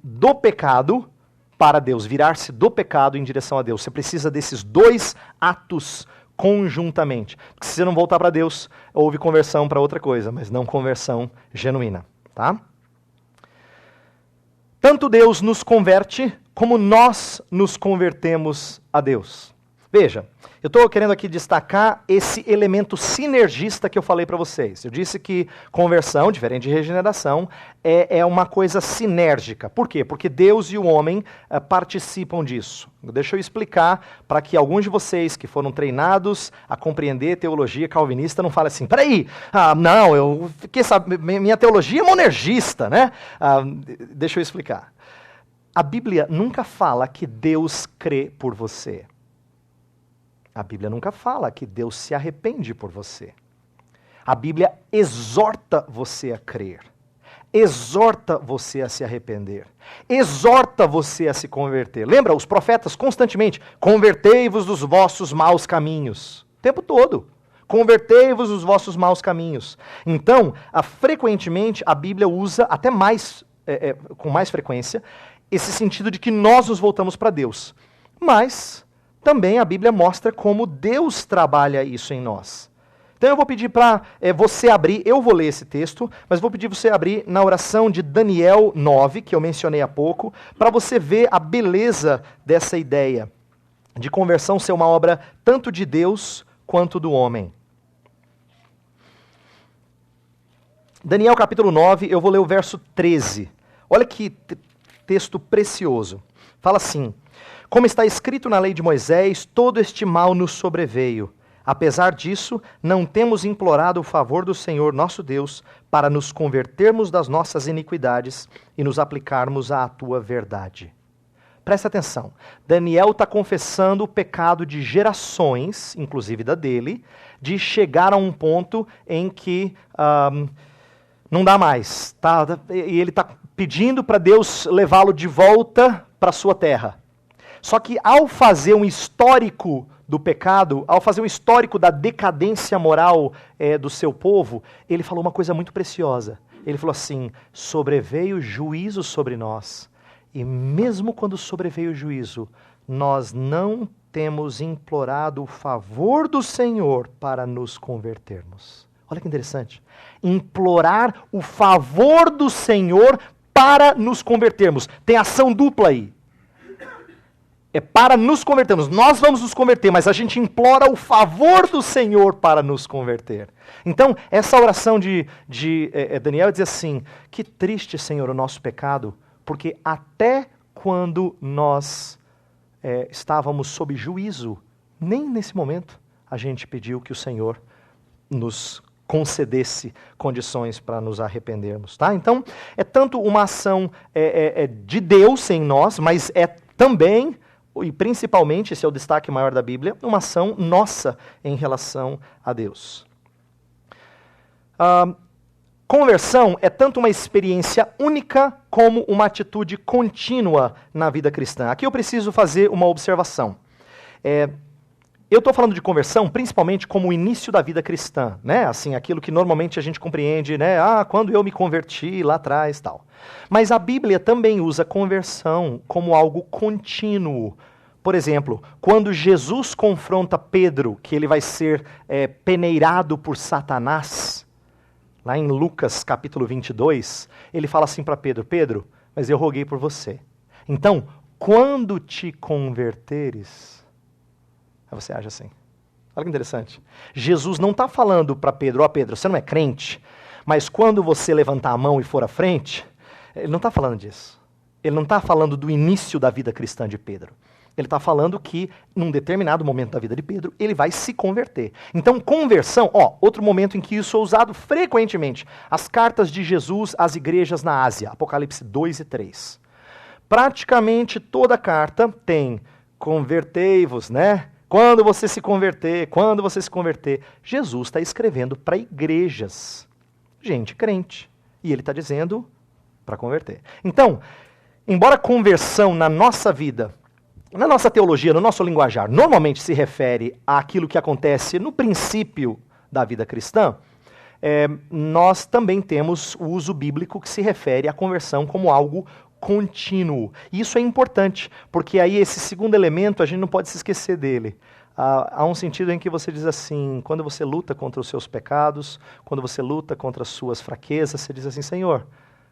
Speaker 1: do pecado para Deus, virar-se do pecado em direção a Deus. Você precisa desses dois atos conjuntamente. Porque se você não voltar para Deus, houve conversão para outra coisa, mas não conversão genuína. Tá? Tanto Deus nos converte, como nós nos convertemos a Deus. Veja, eu estou querendo aqui destacar esse elemento sinergista que eu falei para vocês. Eu disse que conversão, diferente de regeneração, é uma coisa sinérgica. Por quê? Porque Deus e o homem participam disso. Deixa eu explicar para que alguns de vocês que foram treinados a compreender teologia calvinista não falem assim, peraí, não, eu fiquei sabendo, minha teologia é monergista, né? Deixa eu explicar. A Bíblia nunca fala que Deus crê por você. A Bíblia nunca fala que Deus se arrepende por você. A Bíblia exorta você a crer. exorta você a se arrepender, exorta você a se converter. Lembra, os profetas constantemente, convertei-vos dos vossos maus caminhos, o tempo todo. Convertei-vos dos vossos maus caminhos. Então, frequentemente, a Bíblia usa, até mais, com mais frequência, esse sentido de que nós nos voltamos para Deus. Mas, também a Bíblia mostra como Deus trabalha isso em nós. Então eu vou pedir para você abrir, eu vou ler esse texto, mas vou pedir você abrir na oração de Daniel 9, que eu mencionei há pouco, para você ver a beleza dessa ideia de conversão ser uma obra tanto de Deus quanto do homem. Daniel capítulo 9, eu vou ler o verso 13. Olha que texto precioso. Fala assim: como está escrito na lei de Moisés, todo este mal nos sobreveio. Apesar disso, não temos implorado o favor do Senhor nosso Deus para nos convertermos das nossas iniquidades e nos aplicarmos à tua verdade. Presta atenção. Daniel está confessando o pecado de gerações, inclusive da dele, de chegar a um ponto em que não dá mais. E ele está pedindo para Deus levá-lo de volta para a sua terra. Só que ao fazer um histórico do pecado, ao fazer um histórico da decadência moral do seu povo, ele falou uma coisa muito preciosa. Ele falou assim: sobreveio juízo sobre nós, e mesmo quando sobreveio o juízo, nós não temos implorado o favor do Senhor para nos convertermos. Olha que interessante. Implorar o favor do Senhor para nos convertermos. Tem ação dupla aí. É para nos convertermos. Nós vamos nos converter, mas a gente implora o favor do Senhor para nos converter. Então, essa oração de Daniel diz assim: que triste, Senhor, o nosso pecado, porque até quando nós estávamos sob juízo, nem nesse momento a gente pediu que o Senhor nos concedesse condições para nos arrependermos. Tá? Então, é tanto uma ação de Deus em nós, mas é também, e principalmente, esse é o destaque maior da Bíblia, uma ação nossa em relação a Deus. Conversão é tanto uma experiência única como uma atitude contínua na vida cristã. Aqui eu preciso fazer uma observação. Eu estou falando de conversão principalmente como o início da vida cristã, né? Assim, aquilo que normalmente a gente compreende, né? Quando eu me converti lá atrás, tal. Mas a Bíblia também usa conversão como algo contínuo. Por exemplo, quando Jesus confronta Pedro, que ele vai ser peneirado por Satanás, lá em Lucas capítulo 22, ele fala assim para Pedro: Pedro, mas eu roguei por você. Então, quando te converteres... Aí você age assim. Olha que interessante. Jesus não está falando para Pedro: Pedro, você não é crente, mas quando você levantar a mão e for à frente, ele não está falando disso. Ele não está falando do início da vida cristã de Pedro. Ele está falando que, num determinado momento da vida de Pedro, ele vai se converter. Então, conversão, outro momento em que isso é usado frequentemente, as cartas de Jesus às igrejas na Ásia, Apocalipse 2 e 3. Praticamente toda carta tem convertei-vos, né? Quando você se converter, Jesus está escrevendo para igrejas, gente crente, e ele está dizendo para converter. Então, embora conversão na nossa vida, na nossa teologia, no nosso linguajar, normalmente se refere àquilo que acontece no princípio da vida cristã, nós também temos o uso bíblico que se refere à conversão como algo contínuo. E isso é importante, porque aí esse segundo elemento a gente não pode se esquecer dele. Há um sentido em que você diz assim, quando você luta contra os seus pecados, quando você luta contra as suas fraquezas, você diz assim: Senhor,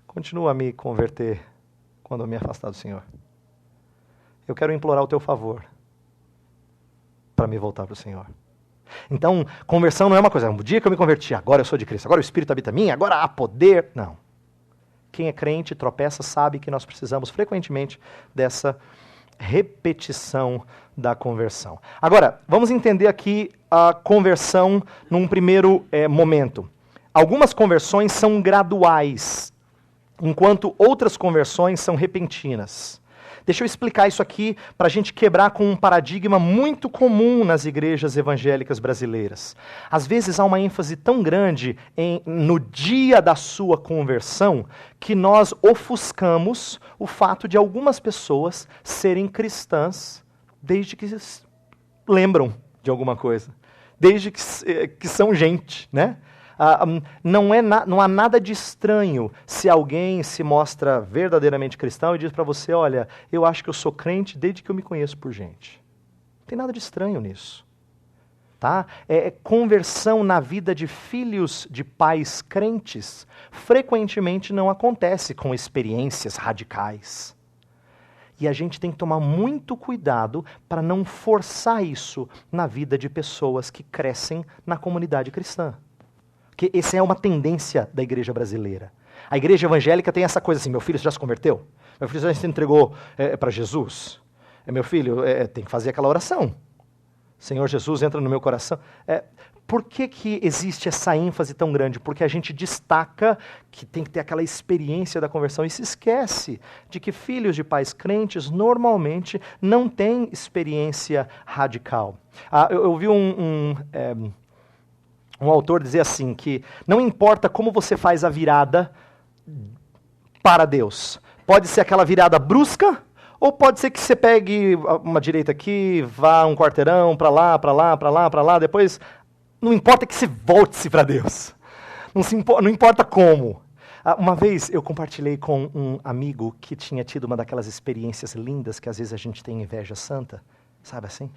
Speaker 1: continua a me converter quando eu me afastar do Senhor. Eu quero implorar o teu favor para me voltar para o Senhor. Então, conversão não é uma coisa, um dia que eu me converti, agora eu sou de Cristo, agora o Espírito habita em mim, agora há poder. Não. Quem é crente, tropeça, sabe que nós precisamos frequentemente dessa repetição da conversão. Agora, vamos entender aqui a conversão num primeiro momento. Algumas conversões são graduais, enquanto outras conversões são repentinas. Deixa eu explicar isso aqui para a gente quebrar com um paradigma muito comum nas igrejas evangélicas brasileiras. Às vezes há uma ênfase tão grande no dia da sua conversão que nós ofuscamos o fato de algumas pessoas serem cristãs desde que lembram de alguma coisa, desde que são gente, né? Não há nada de estranho se alguém se mostra verdadeiramente cristão e diz para você, olha, eu acho que eu sou crente desde que eu me conheço por gente. Não tem nada de estranho nisso. Tá? Conversão na vida de filhos de pais crentes frequentemente não acontece com experiências radicais. E a gente tem que tomar muito cuidado para não forçar isso na vida de pessoas que crescem na comunidade cristã. Porque essa é uma tendência da igreja brasileira. A igreja evangélica tem essa coisa assim, meu filho, você já se converteu? Meu filho já se entregou para Jesus? Meu filho, tem que fazer aquela oração. Senhor Jesus, entra no meu coração. Por que existe essa ênfase tão grande? Porque a gente destaca que tem que ter aquela experiência da conversão e se esquece de que filhos de pais crentes normalmente não têm experiência radical. Eu vi um autor dizer assim, que não importa como você faz a virada para Deus. Pode ser aquela virada brusca, ou pode ser que você pegue uma direita aqui, vá um quarteirão para lá, para lá, para lá, para lá, depois... Não importa que você volte-se para Deus. Não importa como. Uma vez eu compartilhei com um amigo que tinha tido uma daquelas experiências lindas que às vezes a gente tem inveja santa, sabe assim?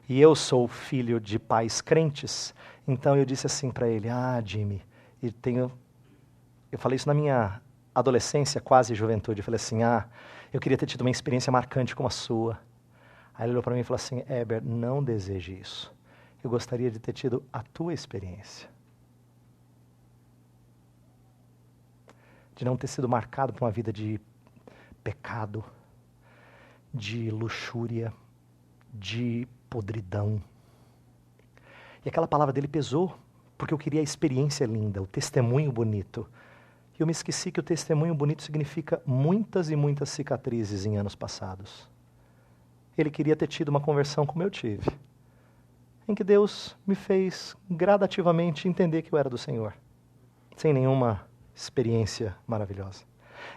Speaker 1: E eu sou filho de pais crentes, então eu disse assim para ele, Jimmy, eu falei isso na minha adolescência, quase juventude, eu falei assim, eu queria ter tido uma experiência marcante como a sua. Aí ele olhou para mim e falou assim, Heber, não deseje isso. Eu gostaria de ter tido a tua experiência. De não ter sido marcado por uma vida de pecado, de luxúria, de podridão. E aquela palavra dele pesou, porque eu queria a experiência linda, o testemunho bonito. E eu me esqueci que o testemunho bonito significa muitas e muitas cicatrizes em anos passados. Ele queria ter tido uma conversão como eu tive, em que Deus me fez gradativamente entender que eu era do Senhor, sem nenhuma experiência maravilhosa.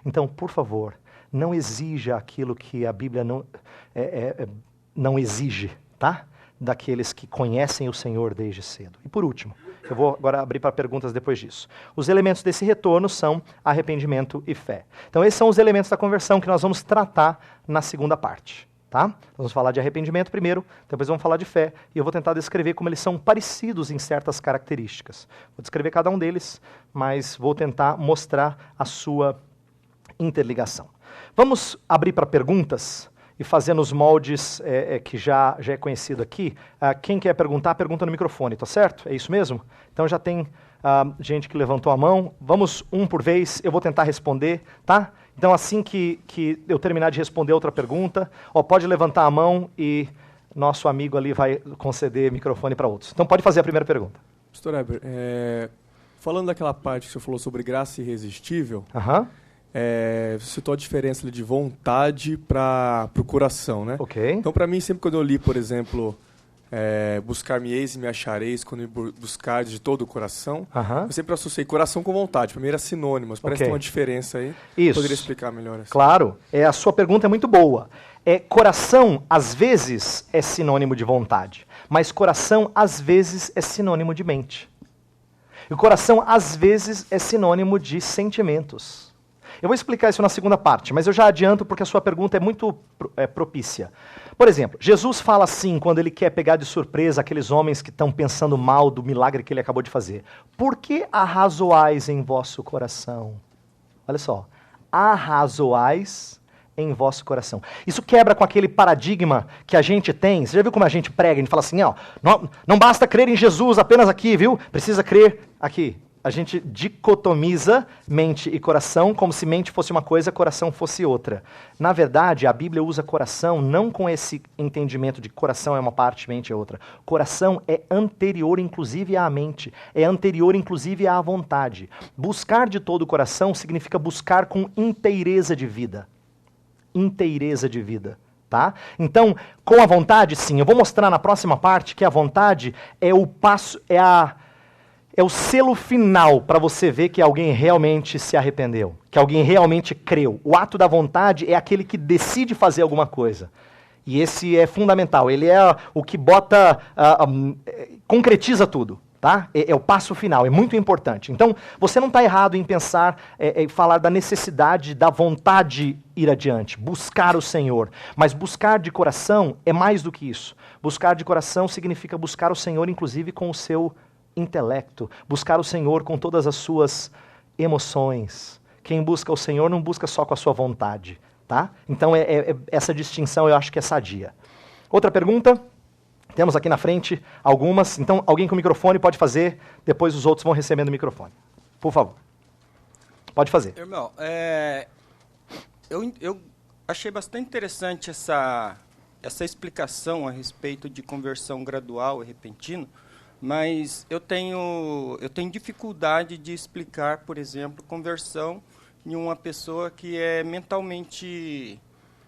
Speaker 1: Então, por favor, não exija aquilo que a Bíblia não exige, tá? Daqueles que conhecem o Senhor desde cedo. E por último, eu vou agora abrir para perguntas depois disso. Os elementos desse retorno são arrependimento e fé. Então, esses são os elementos da conversão que nós vamos tratar na segunda parte. Tá? Nós vamos falar de arrependimento primeiro, depois vamos falar de fé, e eu vou tentar descrever como eles são parecidos em certas características. Vou descrever cada um deles, mas vou tentar mostrar a sua interligação. Vamos abrir para perguntas e fazer nos moldes que já é conhecido aqui. Quem quer perguntar, pergunta no microfone, tá certo? É isso mesmo? Então já tem gente que levantou a mão. Vamos um por vez, eu vou tentar responder, tá? Então, assim que eu terminar de responder outra pergunta, pode levantar a mão e nosso amigo ali vai conceder microfone para outros. Então, pode fazer a primeira pergunta.
Speaker 5: Pastor Heber, falando daquela parte que você falou sobre graça irresistível, você citou a diferença de vontade para o coração, né?
Speaker 1: Ok.
Speaker 5: Então, para mim, sempre quando eu li, por exemplo, buscar-me-eis e me achareis quando me buscardes de todo o coração, eu sempre associei coração com vontade. Para mim era sinônimos, parece que tem uma diferença aí.
Speaker 1: Isso.
Speaker 5: Poderia explicar melhor assim?
Speaker 1: Claro, a sua pergunta é muito boa. Coração, às vezes, é sinônimo de vontade, mas coração, às vezes, é sinônimo de mente. E o coração, às vezes, é sinônimo de sentimentos. Eu vou explicar isso na segunda parte, mas eu já adianto porque a sua pergunta é muito propícia. Por exemplo, Jesus fala assim quando ele quer pegar de surpresa aqueles homens que estão pensando mal do milagre que ele acabou de fazer. Por que arrazoais em vosso coração? Olha só, arrazoais em vosso coração. Isso quebra com aquele paradigma que a gente tem. Você já viu como a gente prega? A gente fala assim, não basta crer em Jesus apenas aqui, viu? Precisa crer aqui. A gente dicotomiza mente e coração como se mente fosse uma coisa, coração fosse outra. Na verdade, a Bíblia usa coração não com esse entendimento de coração é uma parte, mente é outra. Coração é anterior, inclusive, à mente. É anterior, inclusive, à vontade. Buscar de todo o coração significa buscar com inteireza de vida. inteireza de vida. Tá? Então, com a vontade, sim. Eu vou mostrar na próxima parte que a vontade é o passo, é o selo final para você ver que alguém realmente se arrependeu, que alguém realmente creu. O ato da vontade é aquele que decide fazer alguma coisa. E esse é fundamental. Ele é o que bota, concretiza tudo. Tá? É o passo final, é muito importante. Então, você não está errado em pensar, falar da necessidade, da vontade ir adiante, buscar o Senhor. Mas buscar de coração é mais do que isso. Buscar de coração significa buscar o Senhor, inclusive, com o seu intelecto. Buscar o Senhor com todas as suas emoções. Quem busca o Senhor não busca só com a sua vontade. Tá? Então, essa distinção eu acho que é sadia. Outra pergunta? Temos aqui na frente algumas. Então, alguém com microfone pode fazer, depois os outros vão recebendo o microfone. Por favor. Pode fazer.
Speaker 2: Irmão, eu achei bastante interessante essa explicação a respeito de conversão gradual e repentina, mas eu tenho dificuldade de explicar, por exemplo, conversão em uma pessoa que é mentalmente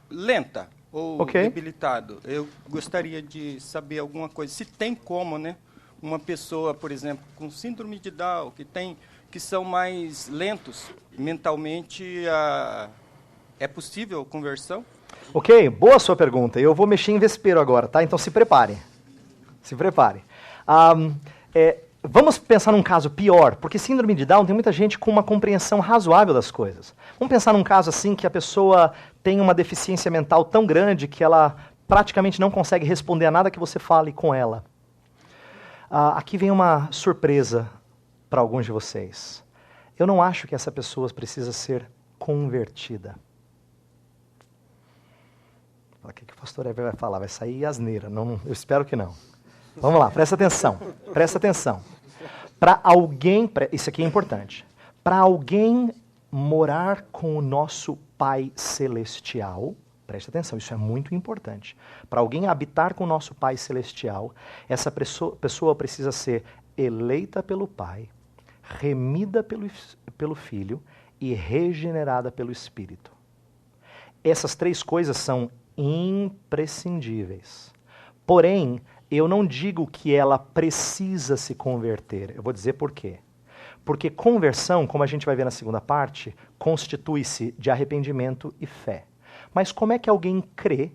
Speaker 2: lenta ou debilitado. Eu gostaria de saber alguma coisa. Se tem como, né? Uma pessoa, por exemplo, com síndrome de Down, que são mais lentos mentalmente, é possível conversão?
Speaker 1: Ok, boa sua pergunta. Eu vou mexer em vespeiro agora, tá? Então se prepare. Se prepare. Vamos pensar num caso pior, porque síndrome de Down tem muita gente com uma compreensão razoável das coisas. Vamos pensar num caso assim que a pessoa tem uma deficiência mental tão grande que ela praticamente não consegue responder a nada que você fale com ela. Aqui vem uma surpresa para alguns de vocês. Eu não acho que essa pessoa precisa ser convertida. O que o pastor Ever vai falar? Vai sair asneira. Não, eu espero que não. Vamos lá, presta atenção. Presta atenção. Para alguém, isso aqui é importante. Para alguém morar com o nosso Pai Celestial, presta atenção, isso é muito importante. Para alguém habitar com o nosso Pai Celestial, essa pessoa precisa ser eleita pelo Pai, remida pelo Filho e regenerada pelo Espírito. Essas três coisas são imprescindíveis. Porém, eu não digo que ela precisa se converter. Eu vou dizer por quê. Porque conversão, como a gente vai ver na segunda parte, constitui-se de arrependimento e fé. Mas como é que alguém crê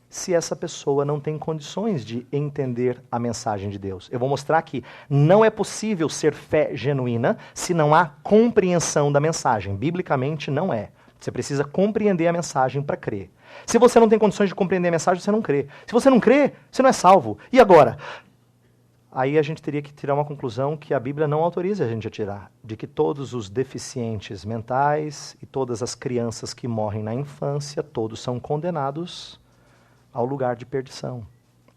Speaker 1: se essa pessoa não tem condições de entender a mensagem de Deus? Eu vou mostrar que não é possível ser fé genuína se não há compreensão da mensagem. Biblicamente, não é. Você precisa compreender a mensagem para crer. Se você não tem condições de compreender a mensagem, você não crê. Se você não crê, você não é salvo. E agora? Aí a gente teria que tirar uma conclusão que a Bíblia não autoriza a gente a tirar, de que todos os deficientes mentais e todas as crianças que morrem na infância, todos são condenados ao lugar de perdição.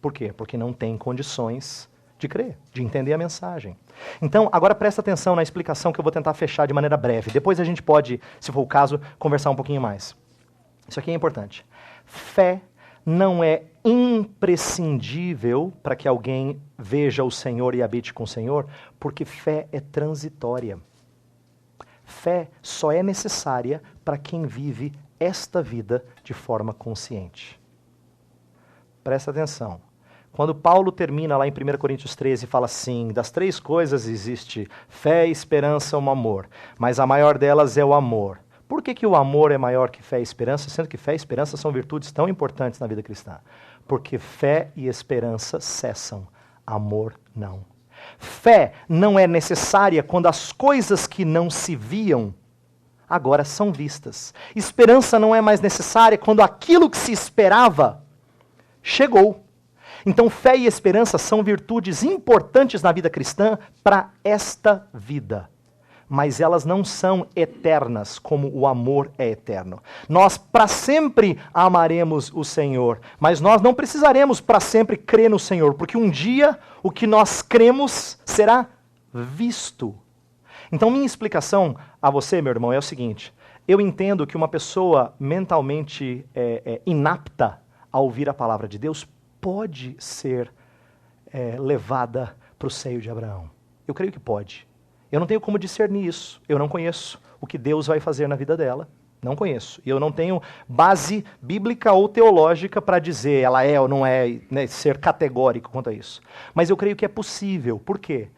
Speaker 1: Por quê? Porque não tem condições de crer, de entender a mensagem. Então, agora presta atenção na explicação que eu vou tentar fechar de maneira breve. Depois a gente pode, se for o caso, conversar um pouquinho mais. Isso aqui é importante. Fé não é imprescindível para que alguém veja o Senhor e habite com o Senhor, porque fé é transitória. Fé só é necessária para quem vive esta vida de forma consciente. Presta atenção. Quando Paulo termina lá em 1 Coríntios 13 e fala assim, das três coisas existe fé, esperança e amor, mas a maior delas é o amor. Por que o amor é maior que fé e esperança, sendo que fé e esperança são virtudes tão importantes na vida cristã? Porque fé e esperança cessam, amor não. Fé não é necessária quando as coisas que não se viam agora são vistas. Esperança não é mais necessária quando aquilo que se esperava chegou. Então, fé e esperança são virtudes importantes na vida cristã para esta vida. Mas elas não são eternas como o amor é eterno. Nós para sempre amaremos o Senhor, mas nós não precisaremos para sempre crer no Senhor, porque um dia o que nós cremos será visto. Então, minha explicação a você, meu irmão, é o seguinte. Eu entendo que uma pessoa mentalmente inapta a ouvir a palavra de Deus pode ser levada para o seio de Abraão. Eu creio que pode. Eu não tenho como discernir isso. Eu não conheço o que Deus vai fazer na vida dela. Não conheço. E eu não tenho base bíblica ou teológica para dizer ela é ou não é, né, ser categórico quanto a isso. Mas eu creio que é possível. Por quê?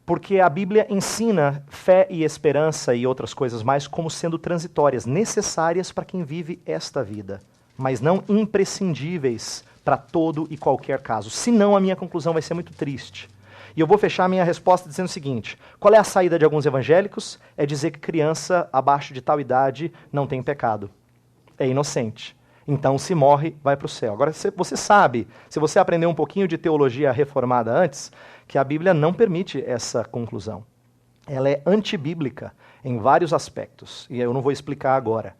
Speaker 1: Porque a Bíblia ensina fé e esperança e outras coisas mais como sendo transitórias, necessárias para quem vive esta vida, mas não imprescindíveis para todo e qualquer caso. Senão a minha conclusão vai ser muito triste. E eu vou fechar a minha resposta dizendo o seguinte: qual é a saída de alguns evangélicos? É dizer que criança abaixo de tal idade não tem pecado. É inocente. Então, se morre, vai para o céu. Agora, você sabe, se você aprendeu um pouquinho de teologia reformada antes, que a Bíblia não permite essa conclusão. Ela é antibíblica em vários aspectos, e eu não vou explicar agora.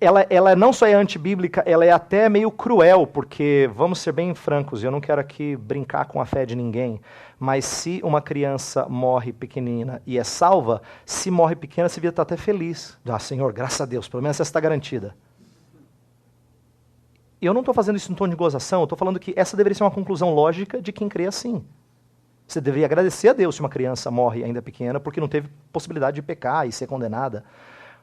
Speaker 1: Ela não só é antibíblica, ela é até meio cruel, porque, vamos ser bem francos, eu não quero aqui brincar com a fé de ninguém, mas se uma criança morre pequenina e é salva, se morre pequena, você devia estar até feliz. Ah, Senhor, graças a Deus, pelo menos essa está garantida. E eu não estou fazendo isso em tom de gozação, eu estou falando que essa deveria ser uma conclusão lógica de quem crê assim. Você deveria agradecer a Deus se uma criança morre ainda pequena, porque não teve possibilidade de pecar e ser condenada.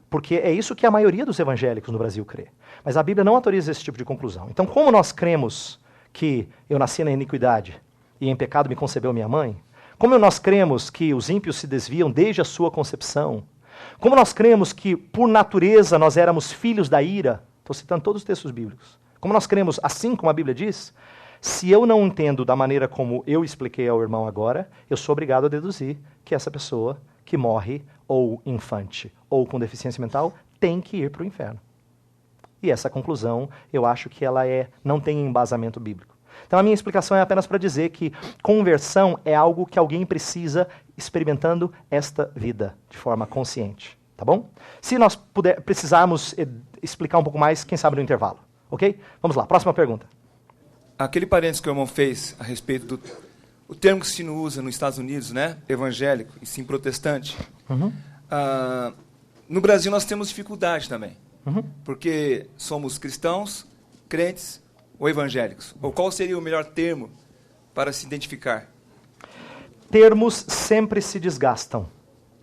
Speaker 1: Porque é isso que a maioria dos evangélicos no Brasil crê. Mas a Bíblia não autoriza esse tipo de conclusão. Então, como nós cremos que eu nasci na iniquidade e em pecado me concebeu minha mãe, como nós cremos que os ímpios se desviam desde a sua concepção, como nós cremos que, por natureza, nós éramos filhos da ira, estou citando todos os textos bíblicos, como nós cremos, assim como a Bíblia diz, se eu não entendo da maneira como eu expliquei ao irmão agora, eu sou obrigado a deduzir que essa pessoa que morre, ou infante, ou com deficiência mental, tem que ir para o inferno. E essa conclusão, eu acho que ela não tem embasamento bíblico. Então a minha explicação é apenas para dizer que conversão é algo que alguém precisa experimentando esta vida, de forma consciente. Tá bom? Se nós precisarmos explicar um pouco mais, quem sabe no intervalo. Ok? Vamos lá, próxima pergunta.
Speaker 6: Aquele parênteses que o irmão fez a respeito do o termo que se não usa nos Estados Unidos, né, evangélico, e sim protestante.
Speaker 1: Uhum.
Speaker 6: No Brasil nós temos dificuldade também, porque somos cristãos, crentes ou evangélicos. Ou qual seria o melhor termo para se identificar?
Speaker 1: Termos sempre se desgastam.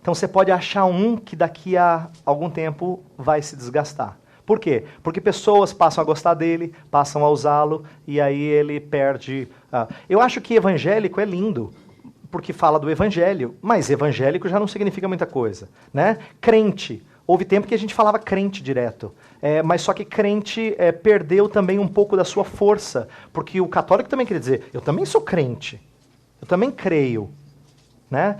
Speaker 1: Então você pode achar um que daqui a algum tempo vai se desgastar. Por quê? Porque pessoas passam a gostar dele, passam a usá-lo, e aí ele perde... Eu acho que evangélico é lindo, porque fala do evangelho, mas evangélico já não significa muita coisa, né? Crente. Houve tempo que a gente falava crente direto, mas só que crente perdeu também um pouco da sua força, porque o católico também quer dizer, eu também sou crente, eu também creio. Né?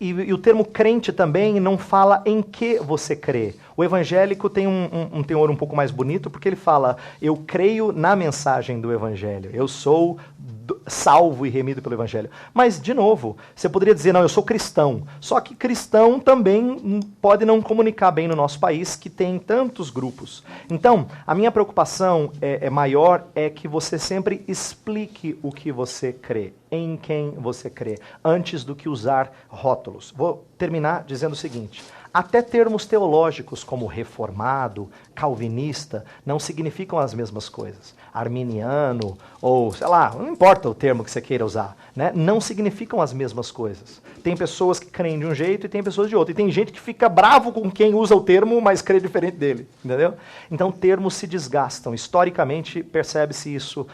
Speaker 1: E o termo crente também não fala em que você crê. O evangélico tem um teor um pouco mais bonito, porque ele fala, eu creio na mensagem do evangelho, eu sou salvo e remido pelo evangelho. Mas, de novo, você poderia dizer, não, eu sou cristão. Só que cristão também pode não comunicar bem no nosso país, que tem tantos grupos. Então, a minha preocupação maior é que você sempre explique o que você crê, em quem você crê, antes do que usar rótulos. Vou terminar dizendo o seguinte: até termos teológicos como reformado, calvinista, não significam as mesmas coisas. Arminiano, ou sei lá, não importa o termo que você queira usar, né? Não significam as mesmas coisas. Tem pessoas que creem de um jeito e tem pessoas de outro. E tem gente que fica bravo com quem usa o termo, mas crê diferente dele. Entendeu? Então termos se desgastam. Historicamente, percebe-se isso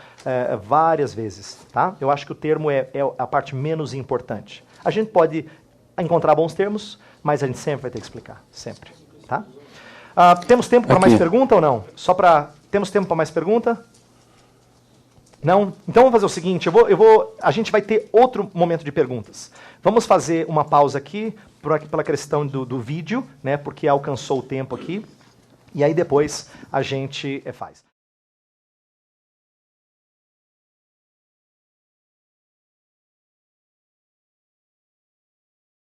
Speaker 1: várias vezes. Tá? Eu acho que o termo é a parte menos importante. A gente pode encontrar bons termos, mas a gente sempre vai ter que explicar. Sempre. Tá? Temos tempo para mais pergunta ou não? Temos tempo para mais pergunta? Não? Então vamos fazer o seguinte, a gente vai ter outro momento de perguntas. Vamos fazer uma pausa aqui, pela questão do vídeo, né, porque alcançou o tempo aqui, e aí depois a gente faz.